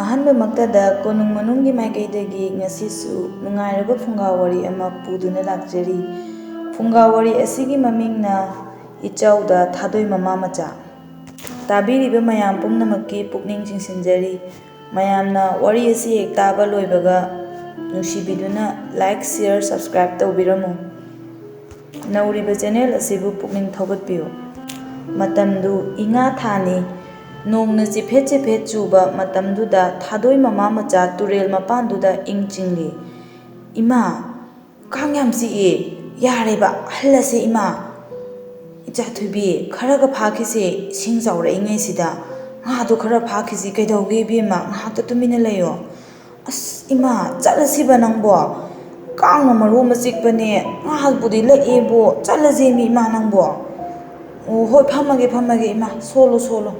ꯑꯍꯥꯟꯕꯃꯛꯇꯗ ꯀꯣꯅꯨꯡ ꯃꯅꯨꯡꯒꯤ ꯃꯥꯏꯀꯩꯗꯒꯤ ꯉꯁꯤꯁꯨ ꯅꯨꯡꯉꯥꯏꯔꯕ ꯐꯨꯡꯒꯥꯋꯥꯔꯤ ꯑꯃ ꯄꯨꯗꯨꯅ ꯂꯥꯛꯆꯔꯤ꯫ ꯐꯨꯡꯒꯥꯋꯥꯔꯤ ꯑꯁꯤꯒꯤ ꯃꯃꯤꯡꯅ ꯏꯆꯥꯎꯗ ꯊꯥꯗꯣꯏ ꯃꯃꯥ ꯃꯆꯥ꯫ ꯇꯥꯕꯤꯔꯤꯕ ꯃꯌꯥꯝ ꯄꯨꯝꯅꯃꯛꯀꯤ ꯄꯨꯛꯅꯤꯡ ꯆꯤꯡꯁꯤꯟꯖꯔꯤ꯫ ꯃꯌꯥꯝꯅ ꯋꯥꯔꯤ ꯑꯁꯤ ꯍꯦꯛ ꯇꯥꯕ ꯂꯣꯏꯕꯒ ꯅꯨꯡꯁꯤꯕꯤꯗꯨꯅ ꯂꯥꯏꯛ, ꯁꯤꯌꯔ, ꯁꯕꯁꯀ꯭ꯔꯥꯏꯕ ꯇꯧꯕꯤꯔꯝꯃꯨ꯫ ꯅꯧꯔꯤꯕ ꯆꯦꯅꯦꯜ ꯑꯁꯤꯕꯨ ꯄꯨꯛꯅꯤꯡ ꯊꯧꯒꯠꯄꯤꯌꯨ꯫ ꯃꯇꯝꯗꯨ ꯏꯉꯥ ꯊꯥꯅꯤ꯫ ꯅꯣꯡꯅ ꯆꯤꯐꯦꯠ ꯆꯤꯐꯦꯠ ꯆꯨꯕ ꯃꯇꯝꯗꯨꯗ ꯊꯥꯗꯣꯏ ꯃꯃꯥ ꯃꯆꯥ ꯇꯨꯔꯦꯜ ꯃꯄꯥꯟꯗꯨꯗ ꯏꯪ ꯆꯤꯡꯂꯤ꯫ "ꯏꯃꯥ, ꯀꯥꯡ ꯌꯥꯝ ꯆꯤꯛꯑꯦ, ꯌꯥꯔꯦꯕ ꯍꯜꯂꯁꯦ ꯏꯃꯥ꯫ ꯏꯆꯥꯊꯣꯏꯕꯤ, ꯈꯔꯒ ꯐꯥꯈꯤꯁꯦ, ꯏꯁꯤꯡ ꯆꯥꯎꯔꯛꯏꯉꯩꯁꯤꯗ ꯉꯥꯗꯣ ꯈꯔ ꯐꯥꯈꯤꯁꯤ, ꯀꯩꯗꯧꯒꯦ ꯏꯕꯦꯝꯃ, ꯉꯥꯏꯍꯥꯛꯇ ꯇꯨꯃꯤꯟꯅ ꯂꯩꯌꯣ꯫ ꯑꯁ ꯏꯃꯥ, ꯆꯠꯂꯁꯤꯕ ꯅꯪꯕꯣ, ꯀꯥꯡꯅ ꯃꯔꯣꯟ ꯑꯃ ꯆꯤꯛꯄꯅꯦ, ꯉꯥꯕꯨꯗꯤ ꯂꯛꯑꯦꯕꯣ, ꯆꯠꯂꯁꯦꯃꯤ ꯏꯃꯥ ꯅꯪꯕꯣ꯫ ꯑꯣ ꯍꯣꯏ, ꯐꯝꯃꯒꯦ ꯏꯃꯥ, ꯁꯣꯜꯂꯣ ꯁꯣꯜꯂꯣ꯫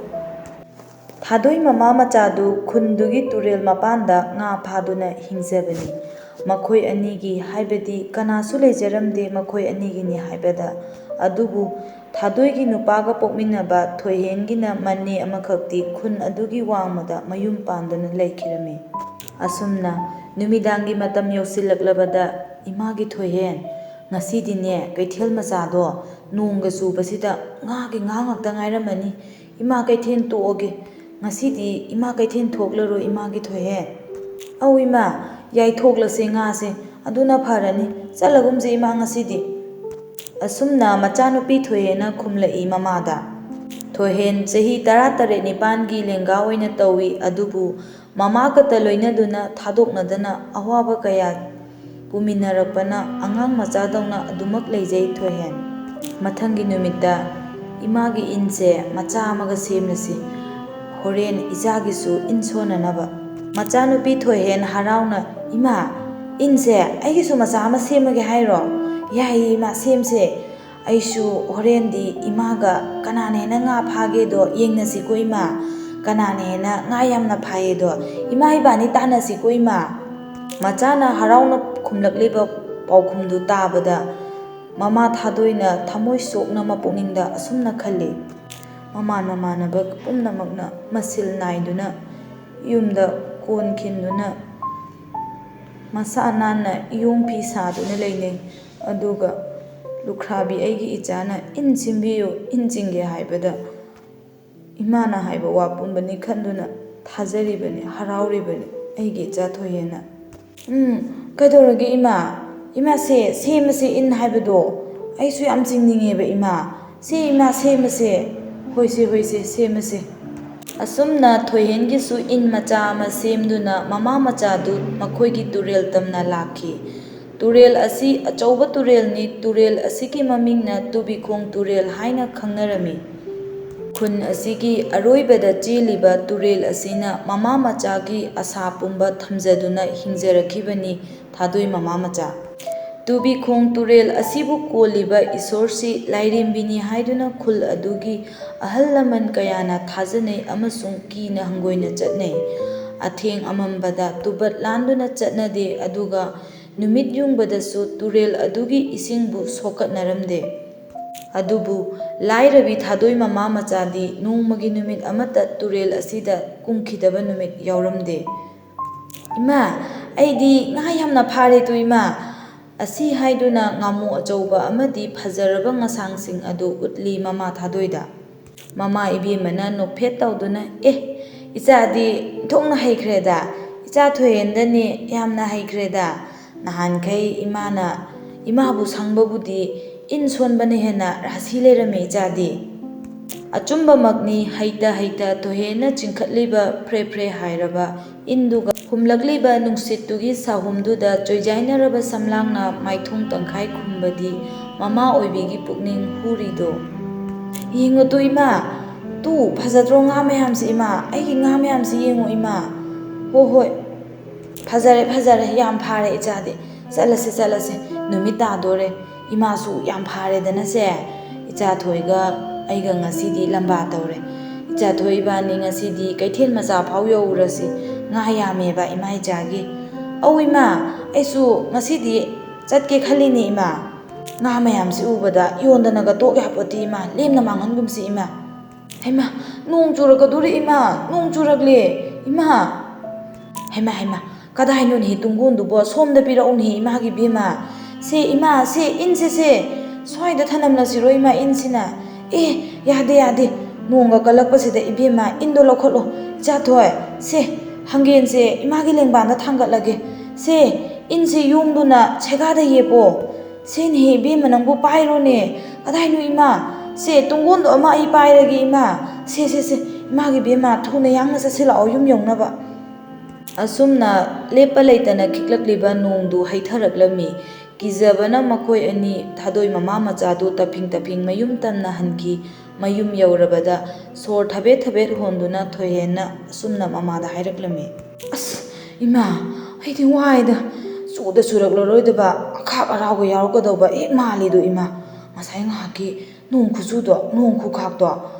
ꯊꯥꯗꯣꯏ ꯃꯃꯥ ꯃꯆꯥꯗꯨ ꯈꯨꯟꯗꯨꯒꯤ ꯇꯨꯔꯦꯜ ꯃꯄꯥꯟꯗ ꯉꯥ ꯐꯥꯗꯨꯅ ꯍꯤꯡꯖꯕꯅꯤ꯫ ꯃꯈꯣꯏ ꯑꯅꯤꯒꯤ ꯍꯥꯏꯕꯗꯤ ꯀꯅꯥꯁꯨ ꯂꯩꯖꯔꯝꯗꯦ ꯃꯈꯣꯏ ꯑꯅꯤꯒꯤꯅꯤ ꯍꯥꯏꯕꯗ꯫ ꯑꯗꯨꯕꯨ ꯊꯥꯗꯣꯏꯒꯤ ꯅꯨꯄꯥꯒ ꯄꯣꯛꯃꯤꯟꯅꯕ ꯊꯣꯏꯍꯦꯟꯒꯤꯅ ꯃꯅꯦ ꯑꯃꯈꯛꯇꯤ ꯈꯨꯟ ꯑꯗꯨꯒꯤ ꯋꯥꯡꯃꯗ ꯃꯌꯨꯝ ꯄꯥꯟꯗꯨꯅ ꯂꯩꯈꯤꯔꯝꯃꯤ꯫ ꯑꯁꯨꯝꯅ ꯅꯨꯃꯤꯗꯥꯡꯒꯤ ꯃꯇꯝ ꯌꯧꯁꯤꯜꯂꯛꯂꯕꯗ, "ꯏꯃꯥꯒꯤ ꯊꯣꯏꯍꯦꯟ, ꯉꯁꯤꯗꯤꯅꯦ ꯀꯩꯊꯦꯜ ꯃꯆꯥꯗꯣ ꯅꯣꯡꯒ ꯆꯨꯕꯁꯤꯗ ꯉꯥ ꯉꯥꯛꯇ ꯉꯥꯏꯔꯝꯃꯅꯤ, ꯏꯃꯥ ꯀꯩꯊꯦꯜ ꯇꯣꯛꯑꯒꯦ, ꯉꯁꯤꯗꯤ ꯏꯃꯥ ꯀꯩꯊꯦꯜ ꯊꯣꯛꯂꯔꯣꯏ ꯏꯃꯥꯒꯤ ꯊꯣꯏꯍꯦꯟ꯫ ꯑꯧ ꯏꯃꯥ, ꯌꯥꯏꯊꯣꯛꯂꯁꯦ ꯉꯥꯁꯦ, ꯑꯗꯨꯅ ꯐꯔꯅꯤ, ꯆꯠꯂꯒꯨꯝꯁꯦ ꯏꯃꯥ ꯉꯁꯤꯗꯤ"꯫ ꯑꯁꯨꯝꯅ ꯃꯆꯥꯅꯨꯄꯤ ꯊꯣꯏꯍꯦꯟꯅ ꯈꯨꯝꯂꯛꯏ ꯃꯃꯥꯗ꯫ ꯊꯣꯏꯍꯦꯟ ꯆꯍꯤ 18-19ꯒꯤ ꯂꯦꯡꯒꯥ ꯑꯣꯏꯅ ꯇꯧꯏ꯫ ꯑꯗꯨꯕꯨ ꯃꯃꯥꯒꯇ ꯂꯣꯏꯅꯗꯨꯅ ꯊꯥꯗꯣꯛꯅꯗꯅ ꯑꯋꯥꯕ ꯀꯌꯥ ꯄꯨꯃꯤꯟꯅꯔꯛꯄꯅ ꯑꯉꯥꯡ ꯃꯆꯥꯗꯧꯅ ꯑꯗꯨꯃꯛ ꯂꯩꯖꯩ ꯊꯣꯏꯍꯦꯟ꯫ ꯃꯊꯪꯒꯤ ꯅꯨꯃꯤꯠꯇ, "ꯏꯃꯥꯒꯤ ꯏꯟꯁꯦ ꯃꯆꯥ ꯑꯃꯒ ꯁꯦꯝꯂꯁꯤ, ꯍꯣꯔꯦꯟ ꯏꯆꯥꯒꯤꯁꯨ ꯏꯟ ꯁꯣꯟꯅꯅꯕ"꯫ ꯃꯆꯥꯅꯨꯄꯤ ꯊꯣꯏꯍꯦꯟ ꯍꯔꯥꯎꯅ, "ꯏꯃꯥ, ꯏꯟꯁꯦ ꯑꯩꯒꯤꯁꯨ ꯃꯆꯥ ꯑꯃ ꯁꯦꯝꯃꯒꯦ ꯍꯥꯏꯔꯣ? ꯌꯥꯏꯌꯦ ꯏꯃꯥ, ꯁꯦꯝꯁꯦ꯫ ꯑꯩꯁꯨ ꯍꯣꯔꯦꯟꯗꯤ ꯏꯃꯥꯒ ꯀꯅꯥꯅ ꯍꯦꯟꯅ ꯉꯥ ꯐꯥꯒꯦꯗꯣ ꯌꯦꯡꯅꯁꯤꯀꯣ ꯏꯃꯥ, ꯀꯅꯥꯅ ꯍꯦꯟꯅ ꯉꯥ ꯌꯥꯝꯅ ꯐꯥꯏꯌꯦꯗꯣ ꯏꯃꯥ ꯏꯕꯥꯅꯤ ꯇꯥꯟꯅꯁꯤꯀꯣ ꯏꯃꯥ"꯫ ꯃꯆꯥꯅ ꯍꯔꯥꯎꯅ ꯈꯨꯝꯂꯛꯂꯤꯕ ꯄꯥꯎꯈꯨꯝꯗꯨ ꯇꯥꯕꯗ ꯃꯃꯥ ꯊꯥꯗꯣꯏꯅ ꯊꯃꯣꯏ ꯁꯣꯛꯅ ꯃꯄꯨꯛꯅꯤꯡꯗ ꯑꯁꯨꯝꯅ ꯈꯜꯂꯤ꯫ ꯃꯃꯥꯟ-ꯃꯃꯥꯟꯅꯕ ꯄꯨꯝꯅꯃꯛꯅ ꯃꯁꯤꯜ ꯅꯥꯏꯗꯨꯅ ꯌꯨꯝꯗ ꯀꯣꯟ ꯈꯤꯟꯗꯨꯅ ꯃꯁꯥ ꯅꯥꯟꯅ ꯏꯌꯣꯡ ꯐꯤ ꯁꯥꯗꯨꯅ ꯂꯩꯅꯩ꯫ ꯑꯗꯨꯒ ꯂꯨꯈ꯭ꯔꯥꯕꯤ ꯑꯩꯒꯤ ꯏꯆꯥꯅ "ꯏꯟ ꯆꯤꯡꯕꯤꯌꯨ, ꯏꯟ ꯆꯤꯡꯒꯦ" ꯍꯥꯏꯕꯗ ꯏꯃꯥꯅ ꯍꯥꯏꯕ ꯋꯥ ꯄꯨꯝꯕꯅꯤ ꯈꯟꯗꯨꯅ ꯊꯥꯖꯔꯤꯕꯅꯤ, ꯍꯔꯥꯎꯔꯤꯕꯅꯤ ꯑꯩꯒꯤ ꯏꯆꯥ ꯊꯣꯏꯍꯦꯟꯅ꯫ "ꯀꯩꯗꯧꯔꯒꯦ ꯏꯃꯥ? ꯏꯃꯥꯁꯦ ꯁꯦꯝꯃꯁꯦ ꯏꯟ ꯍꯥꯏꯕꯗꯣ, ꯑꯩꯁꯨ ꯌꯥꯝ ꯆꯤꯡꯅꯤꯡꯉꯦꯕ ꯏꯃꯥ, ꯁꯦ ꯏꯃꯥ ꯁꯦꯝꯃꯁꯦ"꯫ "ꯍꯣꯏꯁꯦ ꯁꯦꯝꯃꯁꯦ"꯫ ꯑꯁꯨꯝꯅ ꯊꯣꯏꯍꯦꯟꯒꯤꯁꯨ ꯏꯟ ꯃꯆꯥ ꯑꯃ ꯁꯦꯝꯗꯨꯅ ꯃꯃꯥ ꯃꯆꯥꯗꯨ ꯃꯈꯣꯏꯒꯤ ꯇꯨꯔꯦꯜ ꯇꯝꯅ ꯂꯥꯛꯈꯤ꯫ ꯇꯨꯔꯦꯜ ꯑꯁꯤ ꯑꯆꯧꯕ ꯇꯨꯔꯦꯜꯅꯤ꯫ ꯇꯨꯔꯦꯜ ꯑꯁꯤꯒꯤ ꯃꯃꯤꯡꯅ ꯇꯨꯕꯤꯈꯣꯡ ꯇꯨꯔꯦꯜ ꯍꯥꯏꯅ ꯈꯪꯅꯔꯝꯃꯤ꯫ ꯈꯨꯟ ꯑꯁꯤꯒꯤ ꯑꯔꯣꯏꯕꯗ ꯆꯦꯜꯂꯤꯕ ꯇꯨꯔꯦꯜ ꯑꯁꯤꯅ ꯃꯃꯥ ꯃꯆꯥꯒꯤ ꯑꯁꯥ ꯄꯨꯝꯕ ꯊꯝꯖꯗꯨꯅ ꯍꯤꯡꯖꯔꯛꯈꯤꯕꯅꯤ ꯊꯥꯗꯣꯏ ꯃꯃꯥ ꯃꯆꯥ꯫ ꯇꯨꯕꯤꯈꯣꯡ ꯇꯨꯔꯦꯜ ꯑꯁꯤꯕꯨ ꯀꯣꯜꯂꯤꯕ ꯏꯁꯣꯔꯁꯤ ꯂꯥꯏꯔꯦꯝꯕꯤꯅꯤ ꯍꯥꯏꯗꯨꯅ ꯈꯨꯜ ꯑꯗꯨꯒꯤ ꯑꯍꯜ ꯂꯃꯟ ꯀꯌꯥꯅ ꯊꯥꯖꯅꯩ ꯑꯃꯁꯨꯡ ꯀꯤꯅ ꯍꯪꯒꯣꯏꯅ ꯆꯠꯅꯩ꯫ ꯑꯊꯦꯡ ꯑꯃꯝꯕꯗ ꯇꯨꯕꯠ ꯂꯥꯟꯗꯨꯅ ꯆꯠꯅꯗꯦ, ꯑꯗꯨꯒ ꯅꯨꯃꯤꯠ ꯌꯨꯡꯕꯗꯁꯨ ꯇꯨꯔꯦꯜ ꯑꯗꯨꯒꯤ ꯏꯁꯤꯡꯕꯨ ꯁꯣꯛꯀꯠꯅꯔꯝꯗꯦ꯫ ꯑꯗꯨꯕꯨ ꯂꯥꯏꯔꯕꯤ ꯊꯥꯗꯣꯏ ꯃꯃꯥ ꯃꯆꯥꯗꯤ ꯅꯣꯡꯃꯒꯤ ꯅꯨꯃꯤꯠ ꯑꯃꯠꯇ ꯇꯨꯔꯦꯜ ꯑꯁꯤꯗ ꯀꯨꯝꯈꯤꯗꯕ ꯅꯨꯃꯤꯠ ꯌꯥꯎꯔꯝꯗꯦ꯫ "ꯏꯃꯥ, ꯑꯩꯗꯤ ꯉꯥ ꯌꯥꯝꯅ ꯐꯥꯔꯦꯗꯣ ꯏꯃꯥ"꯫ ꯑꯁꯤ ꯍꯥꯏꯗꯨꯅ ꯉꯥꯃꯨ ꯑꯆꯧꯕ ꯑꯃꯗꯤ ꯐꯖꯔꯕ ꯉꯁꯥꯡꯁꯤꯡ ꯑꯗꯨ ꯎꯠꯂꯤ ꯃꯃꯥ ꯊꯥꯗꯣꯏꯗ꯫ ꯃꯃꯥ ꯏꯕꯦꯝꯃꯅ ꯅꯣꯛꯐꯦꯠ ꯇꯧꯗꯨꯅ, "ꯏꯆꯥꯗꯤ ꯑꯣꯟꯊꯣꯛꯅ ꯍꯩꯈ꯭ꯔꯦꯗ, ꯏꯆꯥ ꯊꯣꯏꯍꯦꯟꯗꯅꯤ ꯌꯥꯝꯅ ꯍꯩꯈ꯭ꯔꯦꯗ. ꯅꯍꯥꯟꯈꯩ ꯏꯃꯥꯕꯨ ꯁꯪꯕꯕꯨꯗꯤ ꯏꯟ ꯁꯣꯟꯕꯅ ꯍꯦꯟꯅ ꯔꯥꯁꯤ ꯂꯩꯔꯝꯃꯦ ꯏꯆꯥꯗꯤ"꯫ ꯑꯆꯨꯝꯕꯃꯛꯅꯤ꯫ ꯍꯩꯇ ꯊꯣꯏꯍꯦꯟꯅ ꯆꯤꯡꯈꯠꯂꯤꯕ ꯐ꯭ꯔꯦ ꯐ꯭ꯔꯦ ꯍꯥꯏꯔꯕ ꯏꯟꯗꯨꯒ ꯍꯨꯝꯂꯛꯂꯤꯕ ꯅꯨꯡꯁꯤꯠꯇꯨꯒꯤ ꯁꯥꯍꯨꯝꯗꯨꯗ ꯆꯣꯏꯖꯥꯏꯅꯔꯕ ꯁꯝꯂꯥꯡꯅ ꯃꯥꯏꯊꯣꯡ ꯇꯪꯈꯥꯏ ꯈꯨꯝꯕꯗꯤ ꯃꯃꯥ ꯑꯣꯏꯕꯤꯒꯤ ꯄꯨꯛꯅꯤꯡ ꯍꯨꯔꯤꯗꯣ꯫ "ꯌꯦꯡꯉꯨꯇꯣ ꯏꯃꯥ, ꯐꯖꯗ꯭ꯔꯣ ꯉꯥ ꯃꯌꯥꯝꯁꯦ ꯏꯃꯥ, ꯑꯩꯒꯤ ꯉꯥ ꯃꯌꯥꯝꯁꯦ ꯌꯦꯡꯉꯣ ꯏꯃꯥ"꯫ "ꯍꯣꯏ, ꯐꯖꯔꯦ, ꯌꯥꯝ ꯐꯥꯔꯦ ꯏꯆꯥꯗꯤ, ꯆꯠꯂꯁꯦ, ꯅꯨꯃꯤꯠ ꯇꯥꯗꯣꯔꯦ, ꯏꯃꯥꯁꯨ ꯌꯥꯝ ꯐꯥꯔꯦꯗꯅꯁꯦ, ꯏꯆꯥꯊꯣꯏꯒ ꯑꯩꯒ ꯉꯁꯤꯗꯤ ꯂꯝꯕꯥ ꯇꯧꯔꯦ, ꯏꯆꯥꯊꯣꯏ ꯏꯕꯥꯅꯤ ꯉꯁꯤꯗꯤ ꯀꯩꯊꯦꯜ ꯃꯆꯥ ꯐꯥꯎ ꯌꯧꯔꯨꯔꯁꯤ, ꯉꯥ ꯌꯥꯝꯃꯦꯕ ꯏꯃꯥ ꯏꯆꯥꯒꯤ"꯫ "ꯑꯧ ꯏꯃꯥ, ꯑꯩꯁꯨ ꯉꯁꯤꯗꯤ ꯆꯠꯀꯦ ꯈꯜꯂꯤꯅꯦ ꯏꯃꯥ, ꯉꯥ ꯃꯌꯥꯝꯁꯤ ꯎꯕꯗ ꯌꯣꯟꯗꯅꯒ ꯇꯣꯛ ꯌꯥꯄꯣꯠꯇꯦ ꯏꯃꯥ, ꯂꯦꯝꯅ ꯃꯥꯡꯍꯟꯒꯨꯝꯁꯤ ꯏꯃꯥ"꯫ "ꯍꯩꯃꯥ, ꯅꯣꯡ ꯆꯨꯔꯛꯀꯗꯣꯔꯦ ꯏꯃꯥ, ꯅꯣꯡ ꯆꯨꯔꯛꯂꯦ ꯏꯃꯥ"꯫ ꯍꯩꯃ ꯀꯗꯥꯏꯅꯣꯅꯦ ꯇꯨꯡꯒꯣꯟꯗꯨꯕꯣ ꯁꯣꯝꯗ ꯄꯤꯔꯛꯎꯅꯦ ꯏꯃꯥꯒꯤ ꯏꯕꯦꯝꯃ ꯁꯦ ꯏꯃꯥ ꯁꯦ ꯏꯟꯁꯦ ꯁ꯭ꯋꯥꯏꯗ ꯊꯅꯝꯂꯁꯤꯔꯣ ꯏꯃꯥ ꯏꯟꯁꯤꯅ ꯌꯥꯗꯦ ꯅꯣꯡꯒ ꯀꯜꯂꯛꯄꯁꯤꯗ ꯏꯕꯦꯝꯃ ꯏꯟꯗꯣ ꯂꯧꯈꯠꯂꯣ ꯏꯆꯥꯊꯣꯏ ꯁꯦ ꯍꯪꯒꯦꯟꯁꯦ ꯏꯃꯥꯒꯤ ꯂꯦꯡꯕꯥꯟꯗ ꯊꯥꯡꯒꯠꯂꯒꯦ ꯁꯦ ꯏꯟꯁꯦ ꯌꯣꯝꯗꯨꯅ ꯁꯦꯒꯥꯗ ꯌꯦꯞꯄꯣ ꯁꯦꯅꯦꯍꯦ ꯏꯕꯦꯝꯃ ꯅꯪꯕꯨ ꯄꯥꯏꯔꯣꯅꯦ ꯀꯗꯥꯏꯅꯣ ꯏꯃꯥ ꯁꯦ ꯇꯨꯡꯒꯣꯟꯗꯣ ꯑꯃ ꯑꯩ ꯄꯥꯏꯔꯒꯦ ꯏꯃꯥ ꯁꯦ ꯏꯃꯥꯒꯤ ꯏꯕꯦꯝꯃ ꯊꯨꯅ ꯌꯥꯡꯅ ꯆꯠꯁꯤꯜꯂꯛꯑꯣ ꯌꯨꯝ ꯌꯧꯅꯕ ꯑꯁꯨꯝꯅ ꯂꯦꯞꯄ ꯂꯩꯇꯅ ꯈꯤꯛꯂꯛꯂꯤꯕ ꯅꯣꯡꯗꯨ ꯍꯩꯊꯔꯛꯂꯝꯃꯤ ꯀꯤꯖꯕꯅ ꯃꯈꯣꯏ ꯑꯅꯤ ꯊꯥꯗꯣꯏ ꯃꯃꯥ ꯃꯆꯥꯗꯨ ꯇꯞꯐꯤꯡ ꯃꯌꯨꯝ ꯇꯝꯅ ꯍꯟꯈꯤ ꯃꯌꯨꯝ ꯌꯧꯔꯕꯗ ꯁꯣꯔ ꯊꯕꯦꯠ ꯍꯣꯟꯗꯨꯅ ꯊꯣꯏꯍꯦꯟꯅ ꯑꯁꯨꯝꯅ ꯃꯃꯥꯗ ꯍꯥꯏꯔꯛꯂꯝꯃꯤ ꯑꯁ ꯏꯃꯥ ꯑꯩꯗꯤ ꯋꯥꯏꯗ ꯆꯨꯔꯛꯂꯔꯣꯏꯗꯕ ꯑꯈꯥꯛ ꯑꯔꯥꯎꯒ ꯌꯥꯎꯔꯛꯀꯗꯧꯕ ꯍꯦꯛ ꯃꯥꯜꯂꯤꯗꯣ ꯏꯃꯥ ꯉꯁꯥꯏ ꯉꯥꯏꯍꯥꯛꯀꯤ ꯅꯣꯡ ꯈꯨꯆꯨꯗꯣ ꯅꯣꯡ ꯈꯨꯈꯥꯛꯇꯣ